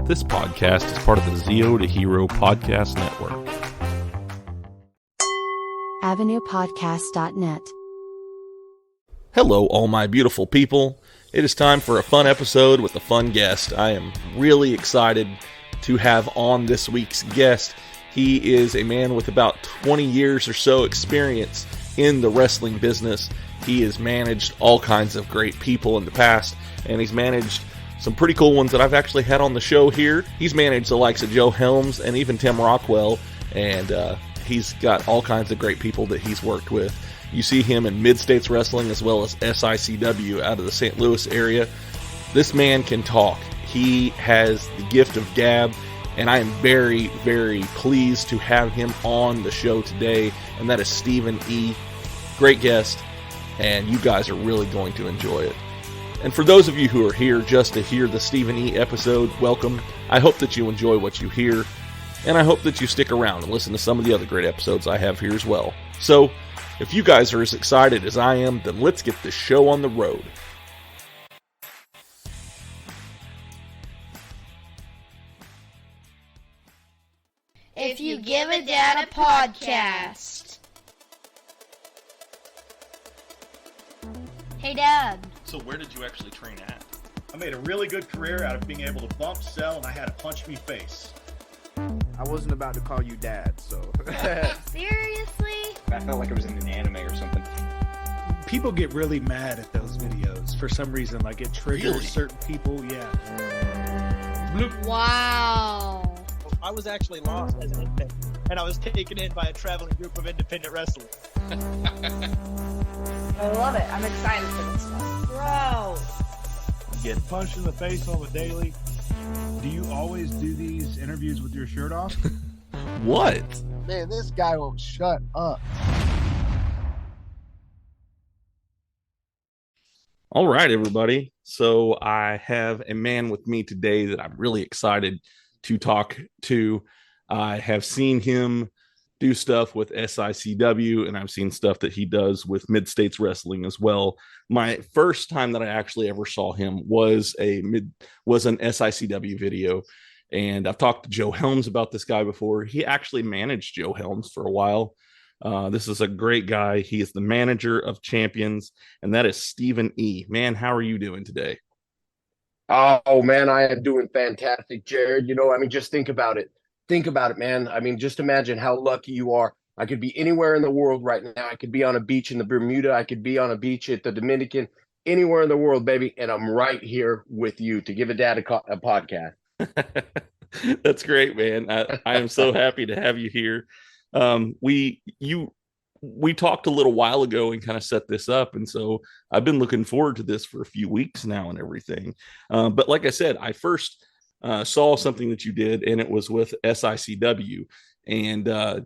This podcast is part of the Zeo to Hero Podcast Network. AvenuePodcast.net. Hello, all my beautiful people. It is time for a fun episode with a fun guest. I am really excited to have on this week's guest. He is a man with about 20 years or so experience in the wrestling business. He has managed all kinds of great people in the past, and he's managed some pretty cool ones that I've actually had on the show here. He's managed the likes of Joe Helms and even Tim Rockwell, and he's got all kinds of great people that he's worked with. You see him in Mid-States Wrestling as well as SICW out of the St. Louis area. This man can talk. He has the gift of gab, and I am very, very pleased to have him on the show today, and that is Stephen E. Great guest, and you guys are really going to enjoy it. And for those of you who are here just to hear the Stephen E. episode, welcome. I hope that you enjoy what you hear, and I hope that you stick around and listen to some of the other great episodes I have here as well. So, if you guys are as excited as I am, then let's get this show on the road. If you give a dad a podcast. Hey, Dad. So where did you actually train at? I made a really good career out of being able to bump, sell, and I had a punch me face. I wasn't about to call you dad, so. Seriously? I felt like it was in an anime or something. People get really mad at those videos for some reason. Like, it triggers certain people. Yeah. Bloop. Wow. I was actually lost as an infant, and I was taken in by a traveling group of independent wrestlers. I love it. I'm excited for this one. Bro. Get punched in the face on the daily. Do you always do these interviews with your shirt off? What? Man, this guy won't shut up. All right, everybody. So I have a man with me today that I'm really excited to talk to. I have seen him do stuff with SICW, and I've seen stuff that he does with Mid-States Wrestling as well. My first time that I actually ever saw him was an SICW video, and I've talked to Joe Helms about this guy before. He actually managed Joe Helms for a while. This is a great guy. He is the manager of champions, and that is Stephen E. Man, how are you doing today? Oh, man, I am doing fantastic, Jared. You know, I mean, just think about it. Think about it, man. I mean, just imagine how lucky you are. I could be anywhere in the world right now. I could be on a beach in the Bermuda. I could be on a beach at the Dominican, anywhere in the world, baby. And I'm right here with you to give a dad a podcast. That's great, man. I am so happy to have you here. We talked a little while ago and kind of set this up. And so I've been looking forward to this for a few weeks now and everything. But like I said, I first saw something that you did, and it was with SICW, and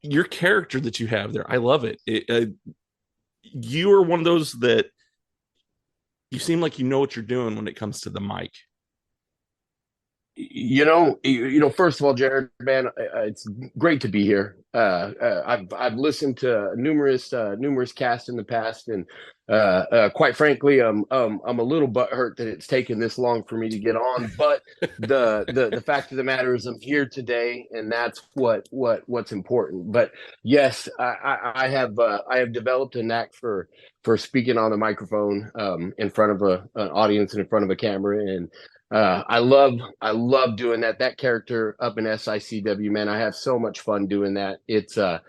your character that you have there, I love it. You are one of those that you seem like you know what you're doing when it comes to the mic. You know, first of all, Jared, man, it's great to be here. I've listened to numerous casts in the past, and quite frankly, I'm a little butthurt that it's taken this long for me to get on. But the fact of the matter is, I'm here today, and that's what's important. But yes, I have developed a knack for speaking on the microphone in front of an audience and in front of a camera, and I love doing that. That character up in SICW, man, I have so much fun doing that. It's a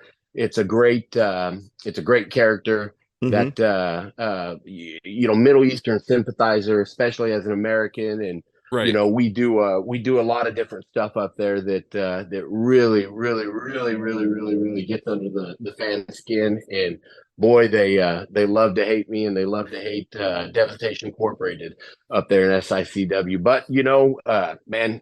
great character. Mm-hmm. That you know, Middle Eastern sympathizer, especially as an American, and right. You know, we do a lot of different stuff up there that really gets under the fan's skin, and boy, they love to hate me, and they love to hate Devastation Incorporated up there in SICW. But you know, man,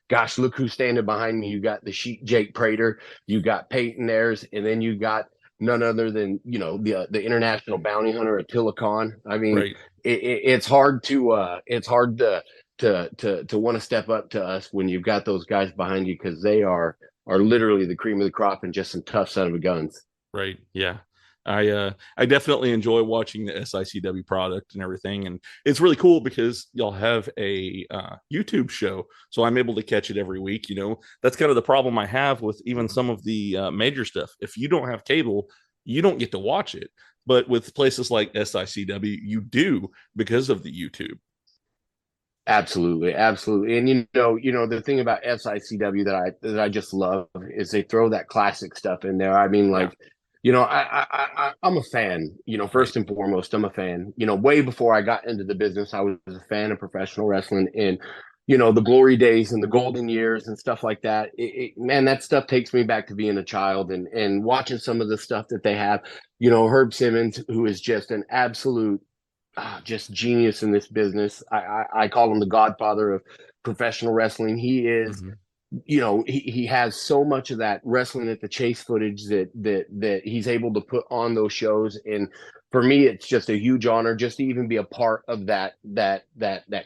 gosh, look who's standing behind me. You got the Sheik Jake Prater, you got Peyton Ayers, and then you got none other than, you know, the international bounty hunter Attila Khan. I mean, right. It's hard to want to step up to us when you've got those guys behind you, because they are literally the cream of the crop and just some tough son of a guns. Right. Yeah. I definitely enjoy watching the SICW product and everything, and it's really cool because y'all have a YouTube show, so I'm able to catch it every week. You know, that's kind of the problem I have with even some of the major stuff. If you don't have cable, you don't get to watch it, but with places like SICW, you do because of the YouTube. Absolutely, absolutely. And you know, the thing about SICW that I just love is they throw that classic stuff in there. I mean, like, you know, I'm a fan. You know, first and foremost, I'm a fan. You know, way before I got into the business, I was a fan of professional wrestling, and you know, the glory days and the golden years and stuff like that. Man, that stuff takes me back to being a child and watching some of the stuff that they have. You know, Herb Simmons, who is just an absolute just genius in this business. I call him the godfather of professional wrestling. He is, you know, he has so much of that wrestling at the chase footage that he's able to put on those shows. And for me, it's just a huge honor just to even be a part of that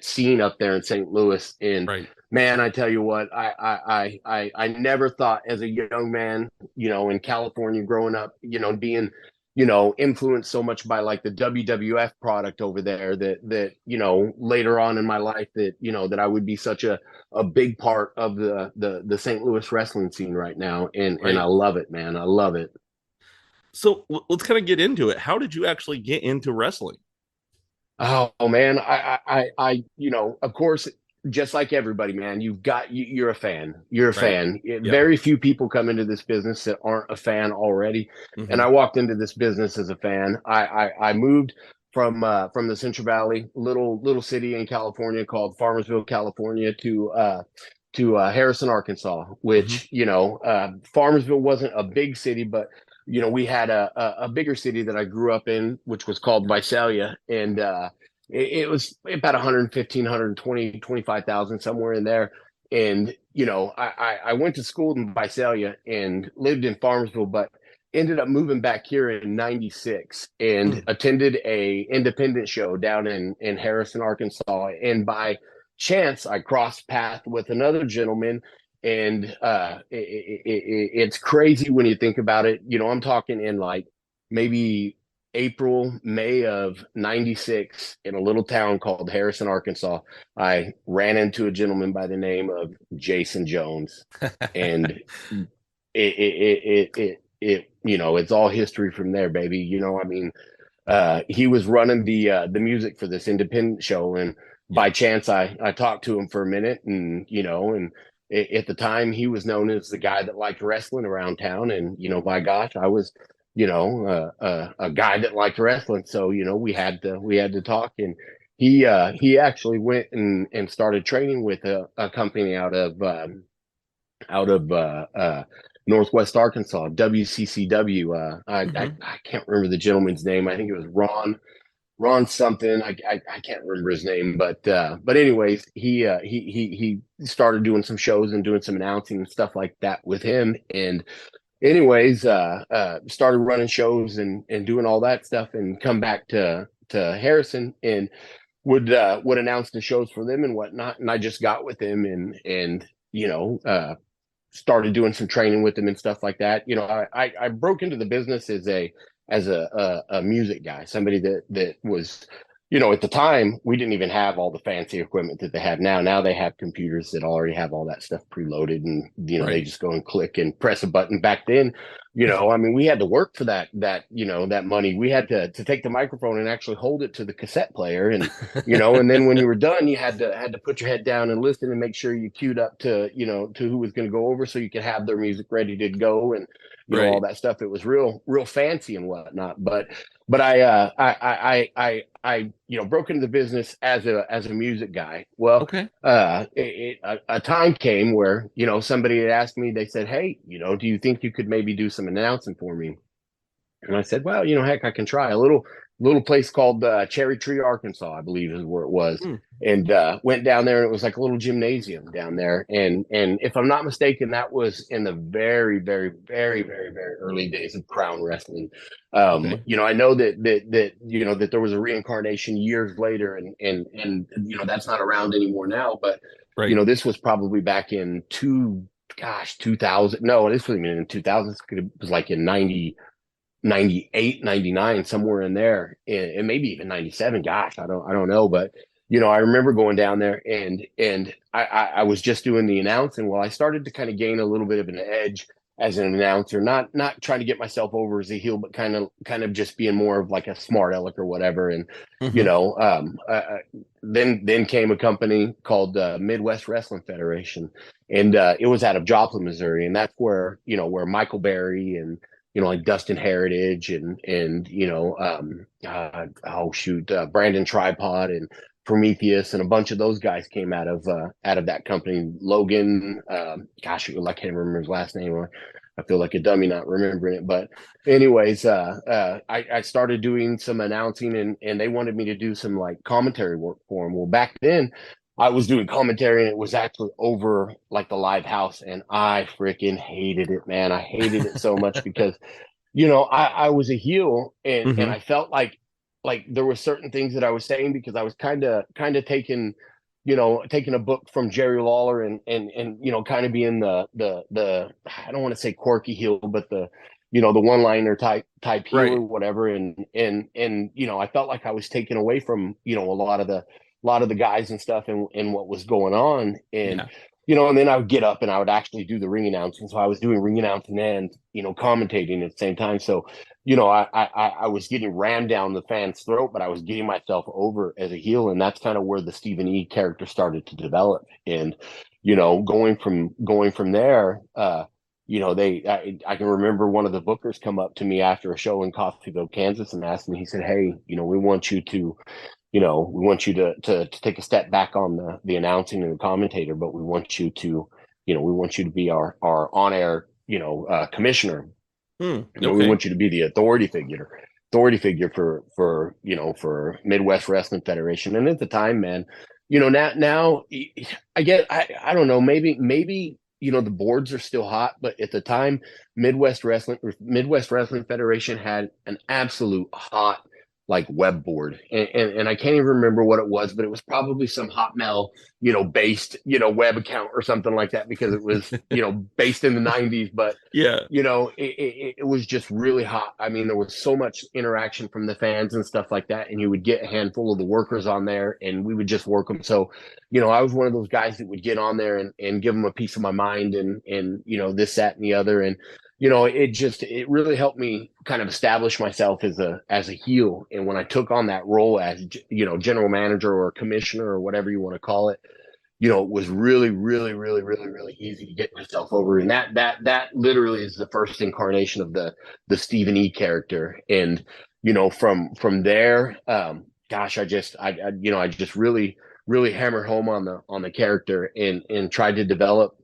scene up there in St. Louis. And man, I tell you what, I never thought as a young man, you know, in California growing up, you know, being, you know, influenced so much by like the WWF product over there that, you know, later on in my life that, you know, that I would be such a big part of the St. Louis wrestling scene right now. And I love it, man. I love it. So let's kind of get into it. How did you actually get into wrestling? Oh man. I you know, of course, just like everybody, man, you're a fan. You're a fan. Very few people come into this business that aren't a fan already. And I walked into this business as a fan. I moved from the Central Valley, little city in California called Farmersville, California, to Harrison, Arkansas, which you know, Farmersville wasn't a big city, but you know, we had a bigger city that I grew up in, which was called Visalia, and it was about 115, 120, 25,000, somewhere in there. And, you know, I went to school in Visalia and lived in Farmersville, but ended up moving back here in 96 and attended a independent show down in Harrison, Arkansas. And by chance, I crossed paths with another gentleman. And it's crazy when you think about it. You know, I'm talking in like maybe April, May of 96 in a little town called Harrison, Arkansas. I ran into a gentleman by the name of Jason Jones, and it you know, it's all history from there, baby. You know, I mean, he was running the music for this independent show, and by chance I talked to him for a minute, and you know, and at the time he was known as the guy that liked wrestling around town, and you know, by gosh, I was, you know, a guy that liked wrestling. So, you know, we had to talk, and he actually went and started training with a company out of Northwest Arkansas, WCCW. I can't remember the gentleman's name. I think it was Ron something. I can't remember his name, but anyways, he started doing some shows and doing some announcing and stuff like that with him. And anyways, started running shows and doing all that stuff, and come back to Harrison and would announce the shows for them and whatnot. And I just got with him and you know, started doing some training with him and stuff like that. You know, I broke into the business as a music guy, somebody that was, you know, at the time we didn't even have all the fancy equipment that they have now. Now they have computers that already have all that stuff preloaded, and you know, they just go and click and press a button. Back then, you know, I mean, we had to work for that you know, that money. We had to take the microphone and actually hold it to the cassette player, and you know, and then when you were done, you had to put your head down and listen and make sure you queued up to, you know, to who was going to go over, so you could have their music ready to go, and you know, all that stuff. It was real fancy and whatnot. But I you know, broke into the business as a music guy. Well, a time came where, you know, somebody had asked me, they said, hey, you know, do you think you could maybe do some announcing for me? And I said, well, you know, heck, I can try. A little place called Cherry Tree, Arkansas, I believe is where it was. And went down there, and it was like a little gymnasium down there. And if I'm not mistaken, that was in the very, very, very, very, very early days of Crown Wrestling. You know, I know that you know, that there was a reincarnation years later, and you know, that's not around anymore now. But you know, this was probably back in 2000. No, this wasn't even in 2000. It was like in 98, 99, somewhere in there, and maybe even 97. Gosh, I don't know, but I remember going down there, and I was just doing the announcing. Well, I started to kind of gain a little bit of an edge as an announcer, not trying to get myself over as a heel, but kind of just being more of like a smart aleck or whatever. And then came a company called Midwest Wrestling Federation, and it was out of Joplin, Missouri, and that's where Michael Berry and like Dustin Heritage and Brandon Tripod and Prometheus and a bunch of those guys came out of that company. Logan, gosh, I can't remember his last name. I feel like a dummy not remembering it. But anyways, I started doing some announcing, and they wanted me to do some like commentary work for them. Well, back then I was doing commentary, and it was actually over like the live house, and I freaking hated it, man. I hated it so much because I was a heel, and I felt like there were certain things that I was saying because I was kind of taking a book from Jerry Lawler and kind of being the I don't want to say quirky heel, but the one-liner type heel or whatever. And I felt like I was taken away from, a lot of the guys and stuff and what was going on. And, and then I would get up and I would actually do the ring announcing. So I was doing ring announcing and, commentating at the same time. So, I was getting rammed down the fan's throat, but I was getting myself over as a heel. And that's kind of where the Stephen E character started to develop. And, going from there, I can remember one of the bookers come up to me after a show in Coffeyville, Kansas, and asked me, he said, "Hey, we want you to take a step back on the announcing and the commentator, but we want you to be our on-air, commissioner. We want you to be the authority figure for Midwest Wrestling Federation." And at the time, man, now I don't know, maybe the boards are still hot, but at the time, Midwest Wrestling Federation had an absolute hot like web board, and I can't even remember what it was, but it was probably some Hotmail based web account or something like that, because it was based in the 90s. But it was just really hot. I mean, there was so much interaction from the fans and stuff like that, and you would get a handful of the workers on there, and we would just work them. So I was one of those guys that would get on there and give them a piece of my mind, and this, that, and the other. And it really helped me kind of establish myself as a heel. And when I took on that role as, general manager or commissioner or whatever you want to call it, it was really, really, really, really, really easy to get myself over. And that literally is the first incarnation of the Stephen E character. And, from there, gosh, I just really, really hammered home on the character and tried to develop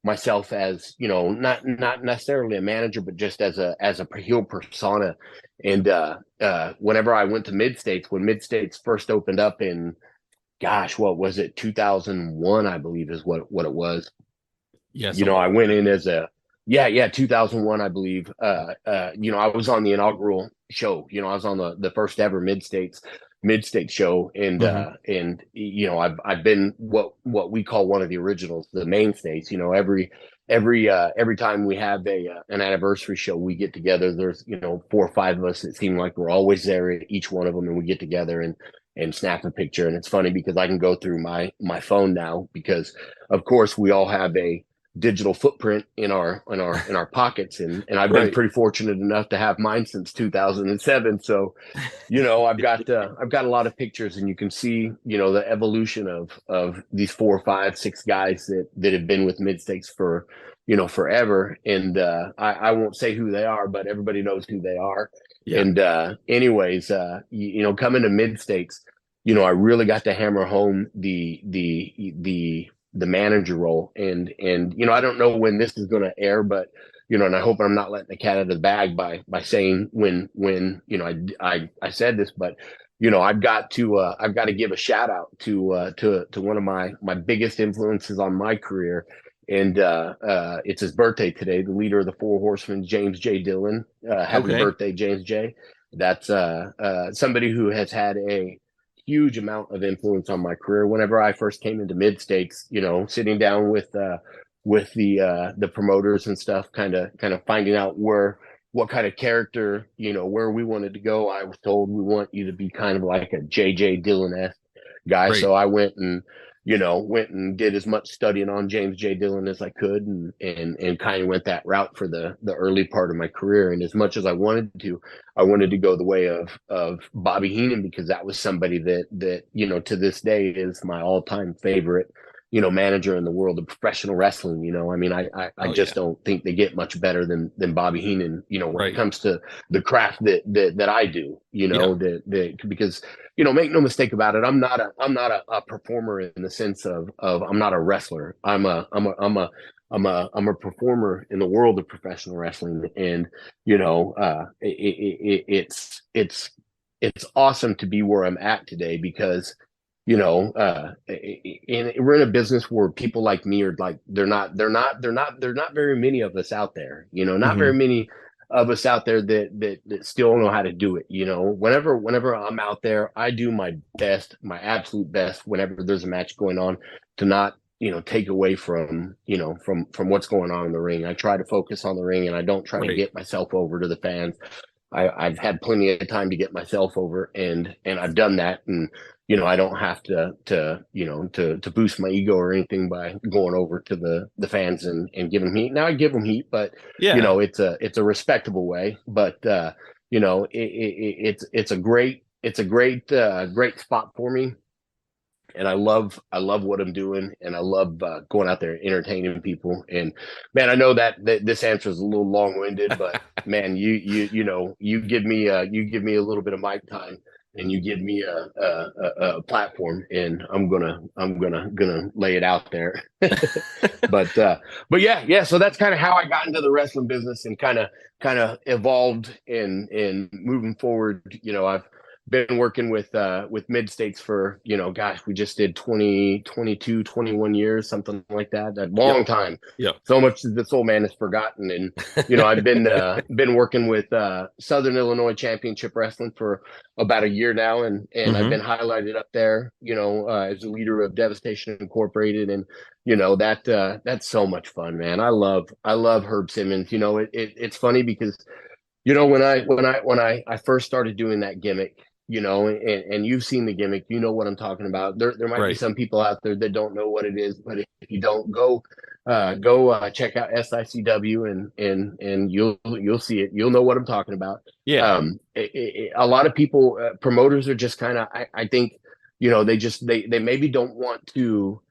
myself as not necessarily a manager, but just as a heel persona. And whenever I went to Mid-States, when Mid-States first opened up in, gosh, what was it, 2001, I believe is what it was. Yes. I went in as 2001, I believe. I was on the inaugural show. I was on the first ever Mid-States show, and I've been what we call one of the originals, the mainstays. Every time we have an anniversary show, we get together. There's 4 or 5 of us that seem like we're always there at each one of them, and we get together and snap a picture. And it's funny because I can go through my phone now, because of course we all have a digital footprint in our pockets, and I've been pretty fortunate enough to have mine since 2007. So I've got a lot of pictures, and you can see the evolution of these 4, 5, 6 guys that have been with Mid-States for forever. And I won't say who they are, but everybody knows who they are. And anyways, coming to Mid-States, I really got to hammer home the manager role. And I don't know when this is going to air, but and I hope I'm not letting the cat out of the bag by saying when I said this, but I've got to give a shout out to one of my biggest influences on my career. And it's his birthday today, the leader of the Four Horsemen, James J. Dillon. Happy birthday, James J. That's somebody who has had a huge amount of influence on my career. Whenever I first came into Mid-States, sitting down with the promoters and stuff, kind of finding out where what kind of character, where we wanted to go. I was told we want you to be kind of like a J.J. Dillon-esque guy. Right. So I went and did as much studying on James J. Dillon as I could, and kind of went that route for the early part of my career. And as much as I wanted to go the way of Bobby Heenan, because that was somebody that to this day is my all-time favorite manager in the world of professional wrestling. I mean, I just don't think they get much better than Bobby Heenan, when it comes to the craft that I do, because, make no mistake about it. I'm not a performer in the sense of I'm not a wrestler. I'm a performer in the world of professional wrestling. And, it's awesome to be where I'm at today, because we're in a business where people like me are like, they're not very many of us out there, not very many of us out there that still know how to do it. Whenever I'm out there, I do my best, my absolute best, whenever there's a match going on, to not, take away from what's going on in the ring. I try to focus on the ring, and I don't try to get myself over to the fans. I've had plenty of time to get myself over, and I've done that. And, I don't have to boost my ego or anything by going over to the fans and giving them heat. Now I give them heat, but it's a respectable way. But it's a great spot for me. And I love what I'm doing, and I love going out there and entertaining people. And man, I know that this answer is a little long-winded, but man, you give me a little bit of mic time, and you give me a platform, and I'm gonna lay it out there. but yeah. So that's kind of how I got into the wrestling business, and kind of evolved and moving forward. I've been working with Mid-States for, we just did 21 years, something like that. A long time. Yeah. So much that this old man has forgotten. And, I've been working with Southern Illinois Championship Wrestling for about a year now. And I've been highlighted up there, as a leader of Devastation Incorporated. And, that's so much fun, man. I love Herb Simmons. It's funny because, when I first started doing that gimmick, and you've seen the gimmick, what I'm talking about. There might be some people out there that don't know what it is, but if you don't, go check out SICW, and you'll see it. You'll know what I'm talking about. Yeah. A lot of people, promoters, are just kind of, I think, they maybe don't want to.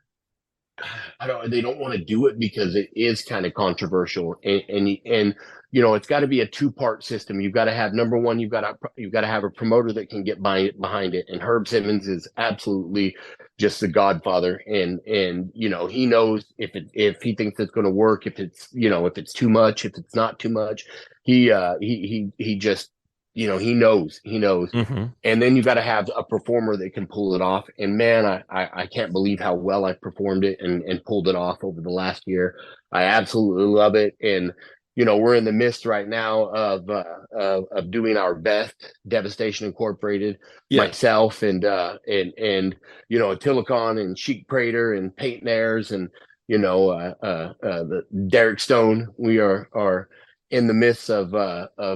They don't want to do it because it is kind of controversial, and it's got to be a two-part system. You've got to have, number one, you've got to have a promoter that can get behind it, and Herb Simmons is absolutely just the godfather, and he knows if he thinks it's going to work, if it's too much, if it's not too much. He just he knows. Mm-hmm. And then you got to have a performer that can pull it off. And man, I can't believe how well I performed it and pulled it off over the last year. I absolutely love it. And, we're in the midst right now of doing our best, Devastation Incorporated, myself and Tillicon and Sheik Prater and Peyton Ayers and, the Derek Stone. We are in the midst of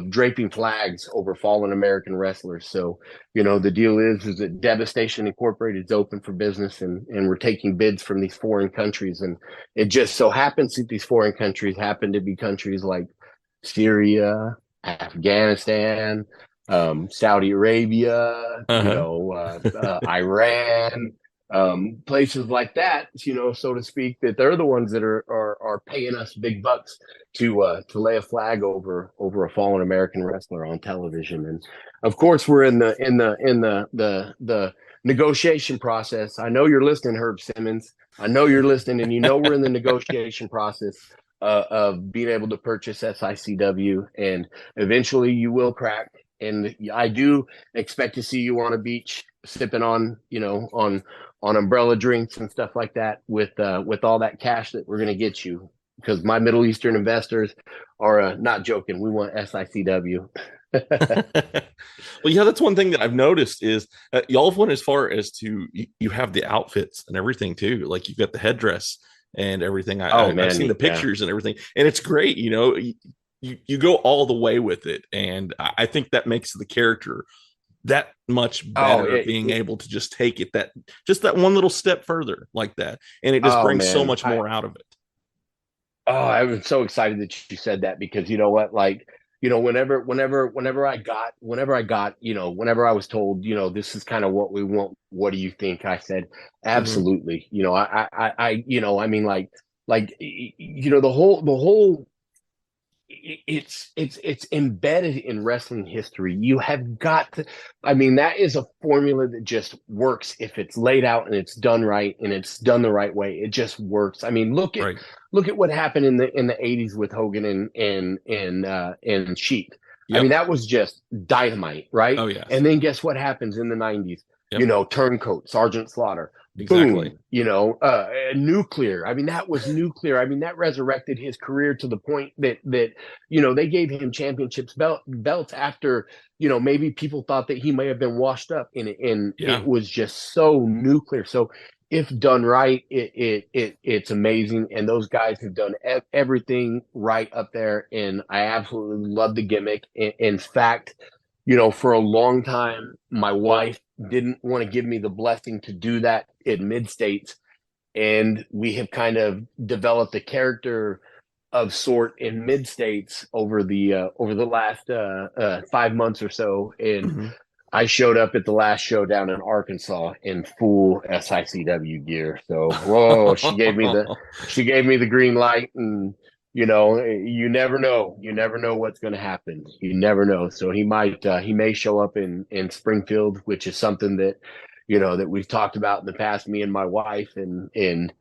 draping flags over fallen American wrestlers. So, the deal is that Devastation Incorporated is open for business, and we're taking bids from these foreign countries. And it just so happens that these foreign countries happen to be countries like Syria, Afghanistan, Saudi Arabia, Iran, places like that, so to speak, that they're the ones that are paying us big bucks to lay a flag over a fallen American wrestler on television. And of course, we're in the negotiation process. I know you're listening, Herb Simmons. I know you're listening, and we're in the negotiation process of being able to purchase SICW, and eventually you will crack. And I do expect to see you on a beach sipping on umbrella drinks and stuff like that with all that cash that we're going to get you, because my Middle Eastern investors are not joking. We want SICW. Well, yeah, that's one thing that I've noticed is y'all have went as far as to you have the outfits and everything too. Like you've got the headdress and everything. I've seen the pictures and everything, and it's great. You you go all the way with it, and I think that makes the character that much better, being able to just take it that one little step further like that, and it just brings so much more out of it. Oh, I was so excited that you said that, because you know what, like, you know, whenever I got, you know, whenever I was told, you know, this is kind of what we want, what do you think? I said, absolutely. You know, I you know, I mean, like, you know, the whole, it's embedded in wrestling history. You have got to, I mean, that is a formula that just works if it's laid out and it's done right and it's done the right way. It just works. I mean, look at what happened in the 80s with Hogan and Sheik. Yep. I mean, that was just dynamite, right? Oh yeah. And then guess what happens in the 90s? Yep. You know, Turncoat, Sergeant Slaughter. Exactly. Boom, you know, Nuclear. I mean, that was Nuclear. I mean, that resurrected his career to the point that you know, they gave him championships belts after, you know, maybe people thought that he may have been washed up in it, and it was just so Nuclear. So if done right, it's amazing, and those guys have done everything right up there, and I absolutely love the gimmick. In fact, you know, for a long time, my wife didn't want to give me the blessing to do that in mid-states. And we have kind of developed a character of sort in mid-states over the last 5 months or so. And I showed up at the last show down in Arkansas in full SICW gear. So, whoa, she gave me the green light, and you know, you never know. You never know what's going to happen. You never know. So he may show up in Springfield, which is something that, you know, that we've talked about in the past, me and my wife, and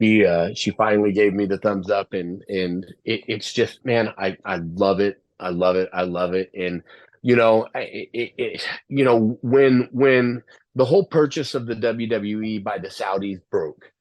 she finally gave me the thumbs up, and it's just, man, I love it. I love it. I love it. And, you know, you know, when the whole purchase of the WWE by the Saudis broke,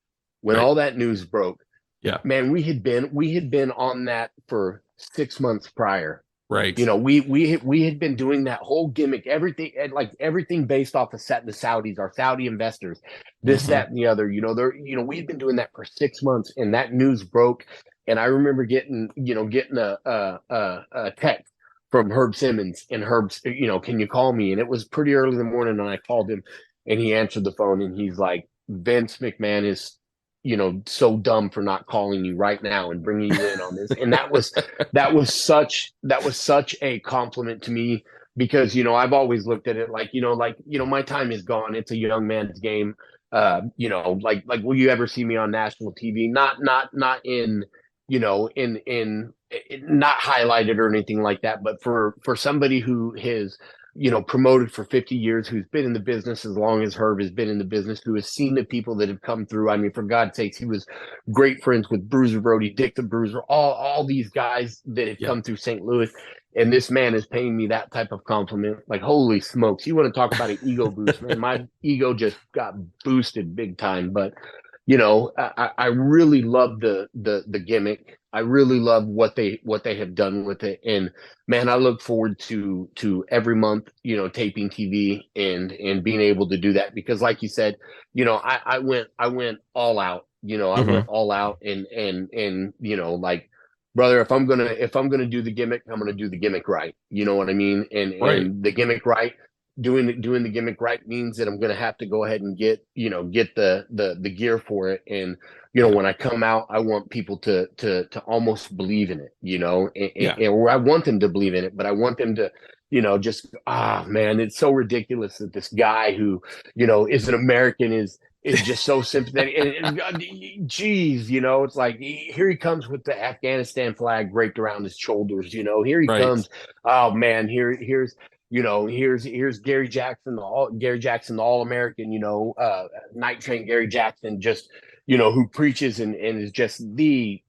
when all that news broke, yeah, man, we had been on that for 6 months prior. Right. You know, we had been doing that whole gimmick, everything based off of the Saudis, our Saudi investors, this, that, and the other. You know, we had been doing that for 6 months, and that news broke. And I remember getting a text from Herb Simmons, and Herb's, you know, can you call me? And it was pretty early in the morning, and I called him, and he answered the phone, and he's like, Vince McMahon is, you know, so dumb for not calling you right now and bringing you in on this. And that was such a compliment to me, because, you know, I've always looked at it like, you know, my time is gone. It's a young man's game. You know, like, will you ever see me on national TV? Not in, you know, in not highlighted or anything like that. But for somebody who has, you know, promoted for 50 years, who's been in the business as long as Herb has been in the business, who has seen the people that have come through. I mean, for God's sakes, he was great friends with Bruiser Brody, Dick the Bruiser, all these guys that have come through St. Louis. And this man is paying me that type of compliment. Like, holy smokes. You want to talk about an ego boost, man. My ego just got boosted big time. But, you know, I really love the gimmick. I really love what they have done with it. And man, I look forward to every month, you know, taping TV and being able to do that, because like you said, you know, I went all out, you know, I went all out, and you know, like, brother, if I'm gonna do the gimmick, I'm gonna do the gimmick right. You know what I mean? And the gimmick right, doing the gimmick right means that I'm gonna have to go ahead and get the gear for it. And you know, when I come out, I want people to almost believe in it, you know, or I want them to believe in it, but I want them to, you know, just, man, it's so ridiculous that this guy who, you know, is an American is just so sympathetic. And geez, you know, it's like, here he comes with the Afghanistan flag draped around his shoulders, you know, here he comes. Oh man, here's Gary Jackson, the All-American, you know, Night Train Gary Jackson, just, you know, who preaches and is just the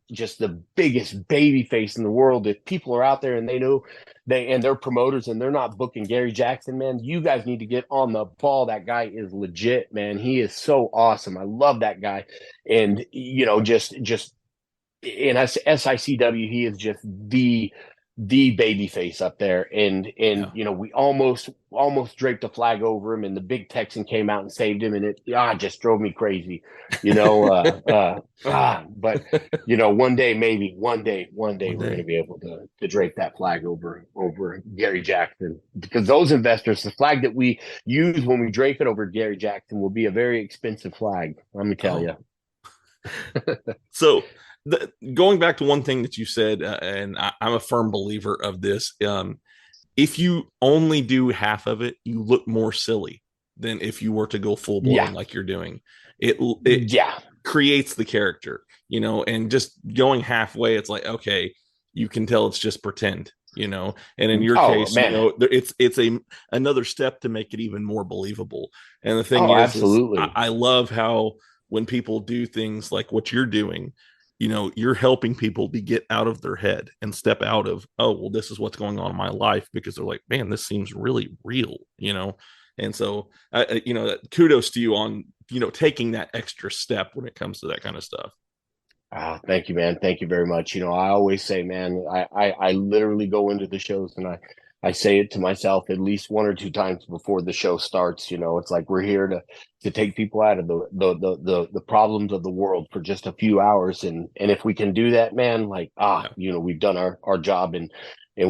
biggest baby face in the world. If people are out there and they know they're promoters and they're not booking Gary Jackson, man, you guys need to get on the ball. That guy is legit, man. He is so awesome. I love that guy. And, you know, just in SICW, he is just the the baby face up there, and you know, we almost draped a flag over him, and the big Texan came out and saved him, and it just drove me crazy, you know. But you know, one day we're going to be able to drape that flag over Gary Jackson, because those investors, the flag that we use when we drape it over Gary Jackson will be a very expensive flag, let me tell you. So going back to one thing that you said, and I'm a firm believer of this, if you only do half of it, you look more silly than if you were to go full blown like you're doing. It creates the character, you know, and just going halfway, it's like, okay, you can tell it's just pretend, you know. And in your case, man, you know, it's another step to make it even more believable. And the thing is, absolutely, I love how when people do things like what you're doing, you know, you're helping people to get out of their head and step out of, oh, well, this is what's going on in my life, because they're like, man, this seems really real, you know. And so, you know, kudos to you on, you know, taking that extra step when it comes to that kind of stuff. Thank you, man. Thank you very much. You know, I always say, man, I literally go into the shows and I say it to myself at least 1 or 2 times before the show starts. You know, it's like, we're here to take people out of the problems of the world for just a few hours. And if we can do that, man, like, you know, we've done our job, and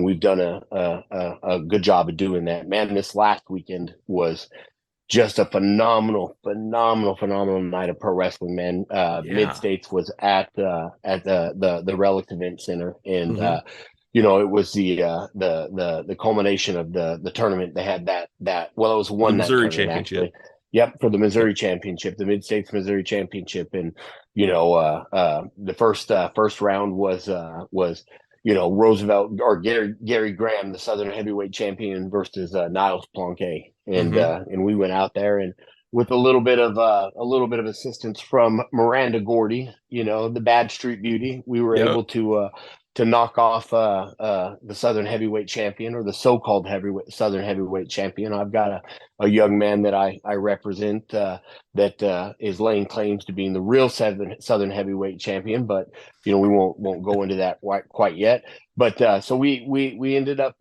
we've done a good job of doing that, man. This last weekend was just a phenomenal night of pro wrestling, man. Mid-States was at the Relic Event Center, and you know, it was the culmination of the tournament. They had that well, it was one Missouri Championship. Actually. Yep, for the Missouri Championship, the Mid-States Missouri Championship, and you know, the first round was you know, Roosevelt or Gary Graham, the Southern Heavyweight Champion, versus Niles Planquet, and we went out there, and with a little bit of assistance from Miranda Gordy, you know, the Bad Street Beauty, we were able to knock off the Southern Heavyweight Champion, or the so-called Southern Heavyweight Champion. I've got a young man that I represent that is laying claims to being the real Southern Heavyweight Champion, but you know, we won't go into that quite yet. But so we ended up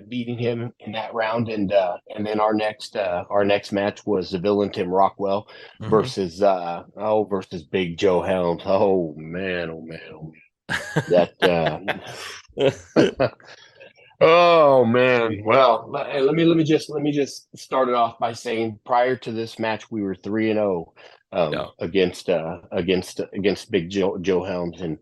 beating him in that round, and then our next match was the villain Tim Rockwell versus Big Joe Helms. Oh man. That oh man. Well, let me just start it off by saying, prior to this match, we were 3-0 against Big Joe Helms, and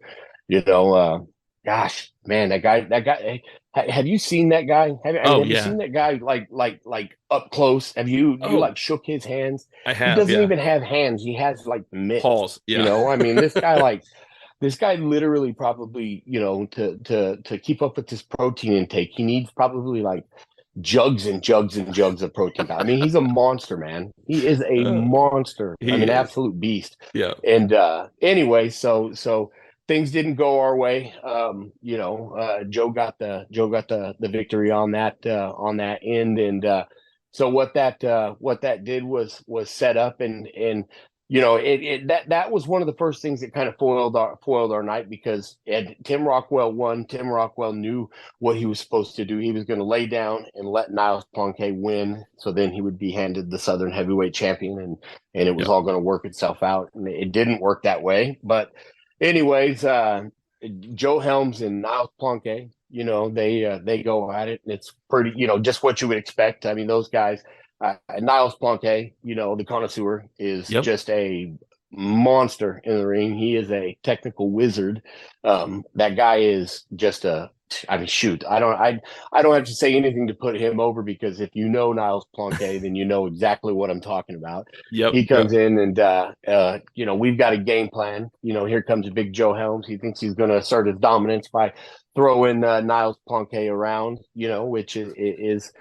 you know, gosh, man, that guy. Have you seen that guy? Have you seen that guy like up close? Have you like shook his hands? I have. He doesn't even have hands. He has like the mitts. Paws. Yeah. You know, I mean, this guy this guy literally probably, you know, to keep up with his protein intake, he needs probably like jugs and jugs and jugs of protein. I mean, he's a monster, man. He is a monster. An absolute beast. Yeah. And anyway, so things didn't go our way. You know, Joe got the victory on that end, and so what that did was set up, and you know, that was one of the first things that kind of foiled our night, because Tim Rockwell won. Tim Rockwell knew what he was supposed to do. He was going to lay down and let Niles Planquet win, so then he would be handed the Southern Heavyweight Champion, and it was all going to work itself out. And it didn't work that way. But anyways, Joe Helms and Niles Planquet, you know, they go at it, and it's pretty, you know, just what you would expect. I mean, those guys. Niles Planquet, you know, the connoisseur, is just a monster in the ring. He is a technical wizard. That guy is just I mean, shoot, I don't have to say anything to put him over, because if you know Niles Planquet, then you know exactly what I'm talking about. He comes in, and you know, we've got a game plan. You know, here comes Big Joe Helms. He thinks he's going to assert his dominance by throwing Niles Planquet around, you know, which is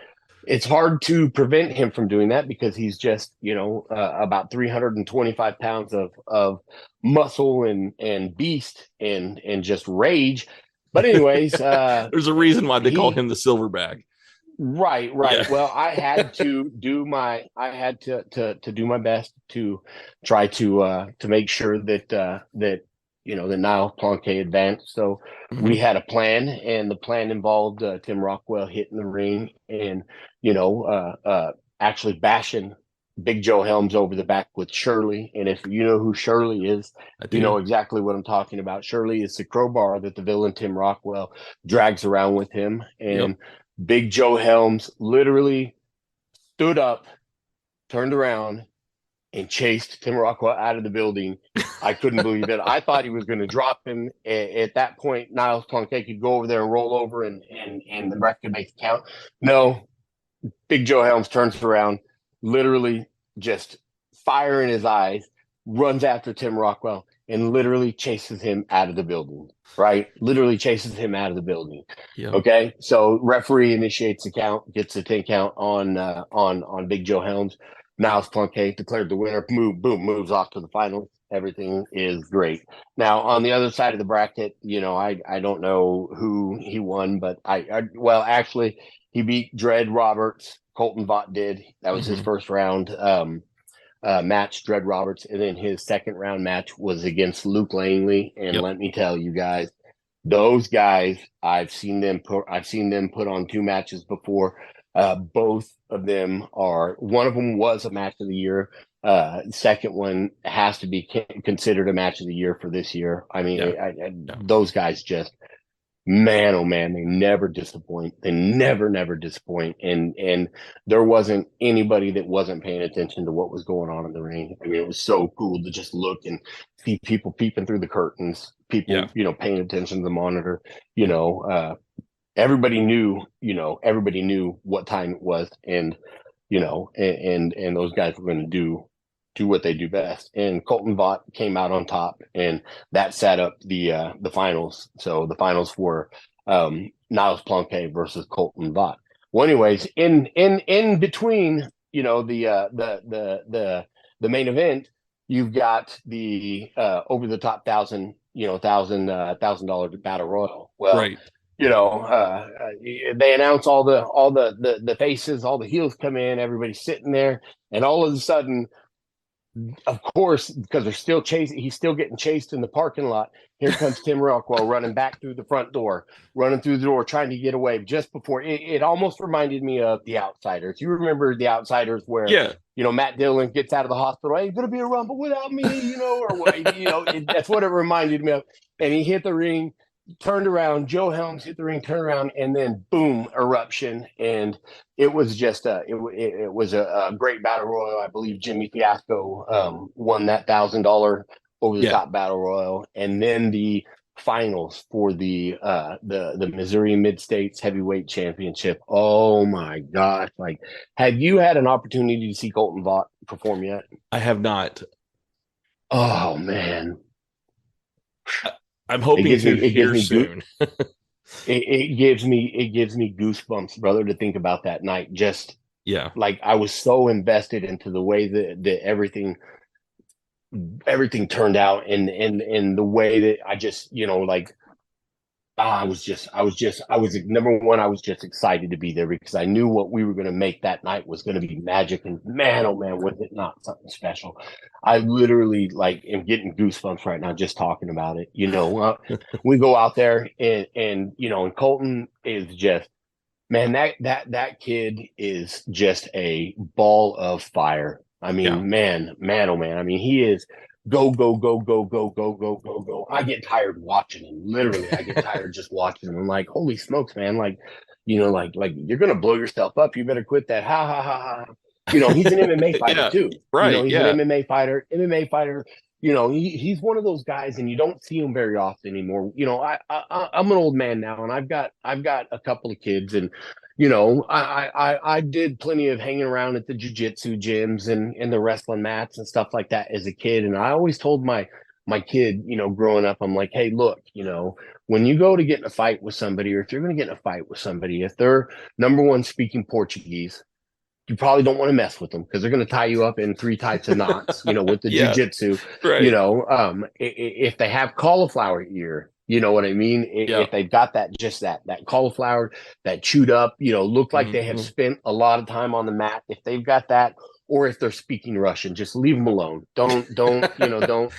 it's hard to prevent him from doing that, because he's just, you know, about 325 pounds of muscle and beast and just rage. But anyways, there's a reason why they call him the Silverback. Right. Yeah. Well, I had to do my do my best to try to make sure that that Niles Planquet advanced. So we had a plan, and the plan involved Tim Rockwell hitting the ring and, actually bashing Big Joe Helms over the back with Shirley. And if you know who Shirley is, you know exactly what I'm talking about. Shirley is the crowbar that the villain Tim Rockwell drags around with him. And Big Joe Helms literally stood up, turned around, and chased Tim Rockwell out of the building. I couldn't believe it. I thought he was going to drop him. At that point, Niles Planquet could go over there and roll over, and the ref could make the count. No, Big Joe Helms turns around, literally just fire in his eyes, runs after Tim Rockwell, and literally chases him out of the building, right? Literally chases him out of the building. Yep. Okay, so referee initiates the count, gets the 10 count on Big Joe Helms. Niles Planquet declared the winner. Moves off to the finals. Everything is great. Now, on the other side of the bracket, I don't know who he won, but actually, he beat Dread Roberts. Colton Vaught did. That was his first round match, Dread Roberts, and then his second round match was against Luke Langley. And let me tell you guys, those guys, I've seen them put on 2 matches before. Both of them one of them was a match of the year. Second one has to be considered a match of the year for this year. I mean, those guys just, man, oh man, they never disappoint. They never disappoint. And there wasn't anybody that wasn't paying attention to what was going on in the ring. I mean, it was so cool to just look and see people peeping through the curtains, people, paying attention to the monitor, everybody knew what time it was, and and those guys were going to do what they do best. And Colton Vaught came out on top, and that set up the finals. So the finals were Niles Planquet versus Colton Vaught. Well, anyways, in between, the main event, you've got the over the top $1,000 battle royal. Well, right. They announce all the faces, all the heels come in, everybody's sitting there, and all of a sudden, of course, because he's still getting chased in the parking lot. Here comes Tim Rockwell running back through the front door, running through the door, trying to get away. Just before it almost reminded me of The Outsiders. You remember The Outsiders, where Matt Dillon gets out of the hospital. Ain't gonna be a rumble without me, or what? That's what it reminded me of. And he hit the ring, turned around. Joe Helms hit the ring, turned around, and then boom, eruption. And it was just it was a great battle royal. I believe Jimmy Fiasco won that $1,000 over the top battle royal, and then the finals for the Missouri Mid-States Heavyweight Championship. Oh my gosh! Like, have you had an opportunity to see Colton Vaught perform yet? I have not. Oh man. I'm hoping to hear soon. It gives me goosebumps, brother, to think about that night. Just like I was so invested into the way that everything turned out, and the way that I just I was number one. I was just excited to be there because I knew what we were going to make that night was going to be magic. And man, oh man, was it not something special? I literally am getting goosebumps right now just talking about it. We go out there and Colton is just, man, that kid is just a ball of fire. I mean, man, oh man. I mean, he is go. I get tired watching him. Literally, I get tired just watching him. I'm like, holy smokes, man. Like you're going to blow yourself up. You better quit that. Ha, ha, ha, ha. He's an MMA fighter too. Right. He's an MMA fighter. He's one of those guys, and you don't see him very often anymore. I'm an old man now, and I've got a couple of kids, and I did plenty of hanging around at the jiu-jitsu gyms and the wrestling mats and stuff like that as a kid. And I always told my kid, growing up, I'm like, hey, look, when you go to get in a fight with somebody, or if you're going to get in a fight with somebody, if they're number one speaking Portuguese, you probably don't want to mess with them because they're going to tie you up in 3 types of knots, with the jiu-jitsu, right. If they have cauliflower ear, you know what I mean? If they've got that cauliflower, that chewed up, look like they have spent a lot of time on the mat. If they've got that, or if they're speaking Russian, just leave them alone. Don't don't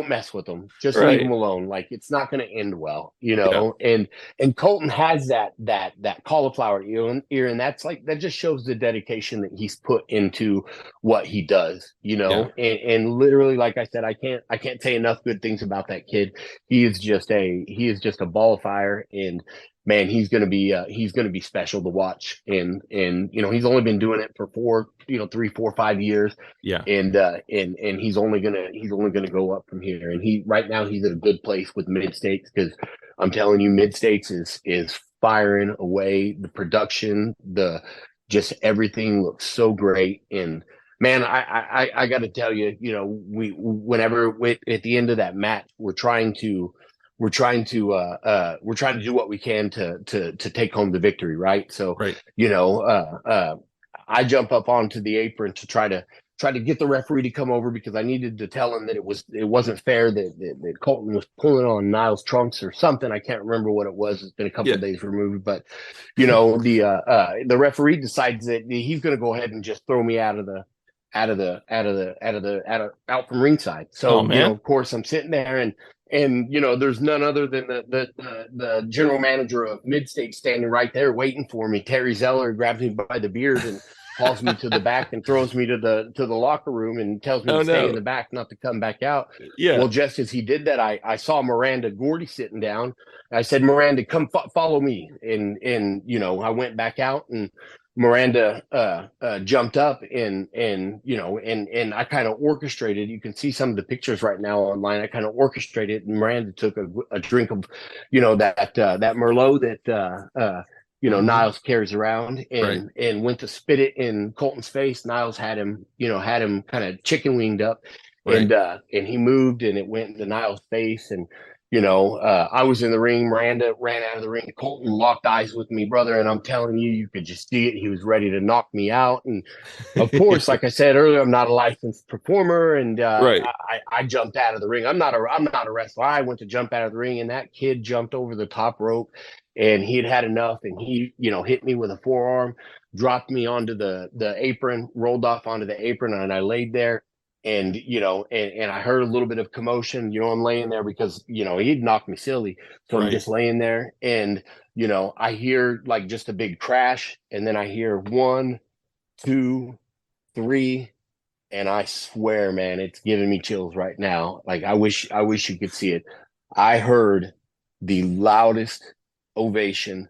mess with them. Just leave them alone. Like, it's not going to end well, and Colton has that cauliflower ear, and that's like, that just shows the dedication that he's put into what he does, and literally, like I said, I can't say enough good things about that kid. He is just a ball of fire, and man, he's going to be special to watch. And he's only been doing it for 3, 4, 5 years. Yeah. And he's only going to go up from here. And right now he's at a good place with Mid States, because I'm telling you, Mid States is firing away. The production, just everything looks so great. And man, I got to tell you, at the end of that match, we're trying to do what we can to take home the victory, right? So, I jump up onto the apron to try to get the referee to come over, because I needed to tell him that it wasn't fair that Colton was pulling on Niles' trunks or something. I can't remember what it was. It's been a couple of days removed, but the referee decides that he's going to go ahead and just throw me out from ringside. So, of course, I'm sitting there, and there's none other than the general manager of Mid-State standing right there waiting for me. Terry Zeller grabs me by the beard and hauls me to the back and throws me to the locker room and tells me to stay in the back, not to come back out. Yeah. Well, just as he did that, I saw Miranda Gordy sitting down. I said, Miranda, come follow me. And I went back out, and Miranda jumped up and I kind of orchestrated. You can see some of the pictures right now online. I kind of orchestrated, and Miranda took a drink of, that Merlot that Niles carries around, and went to spit it in Colton's face. Niles had him kind of chicken winged up, and he moved, and it went into Niles' face, and I was in the ring. Miranda ran out of the ring. Colton locked eyes with me, brother, and I'm telling you, you could just see it. He was ready to knock me out. And of course, like I said earlier, I'm not a licensed performer, and I jumped out of the ring. I'm not a wrestler. I went to jump out of the ring, and that kid jumped over the top rope, and he had enough, and he hit me with a forearm, dropped me onto the apron, rolled off onto the apron, and I laid there. And, and I heard a little bit of commotion, I'm laying there because, he'd knocked me silly. So I'm just laying there, and, I hear like just a big crash, and then I hear 1, 2, 3. And I swear, man, it's giving me chills right now. Like, I wish you could see it. I heard the loudest ovation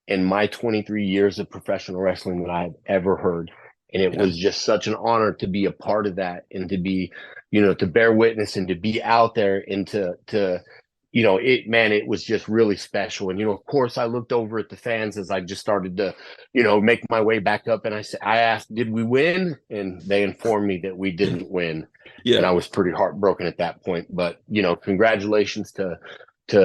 in my 23 years of professional wrestling that I've ever heard. And it was just such an honor to be a part of that, and to be, to bear witness, and to be out there, and to it was just really special. And, of course, I looked over at the fans as I just started to, make my way back up. And I asked, did we win? And they informed me that we didn't win. Yeah. And I was pretty heartbroken at that point. But, congratulations to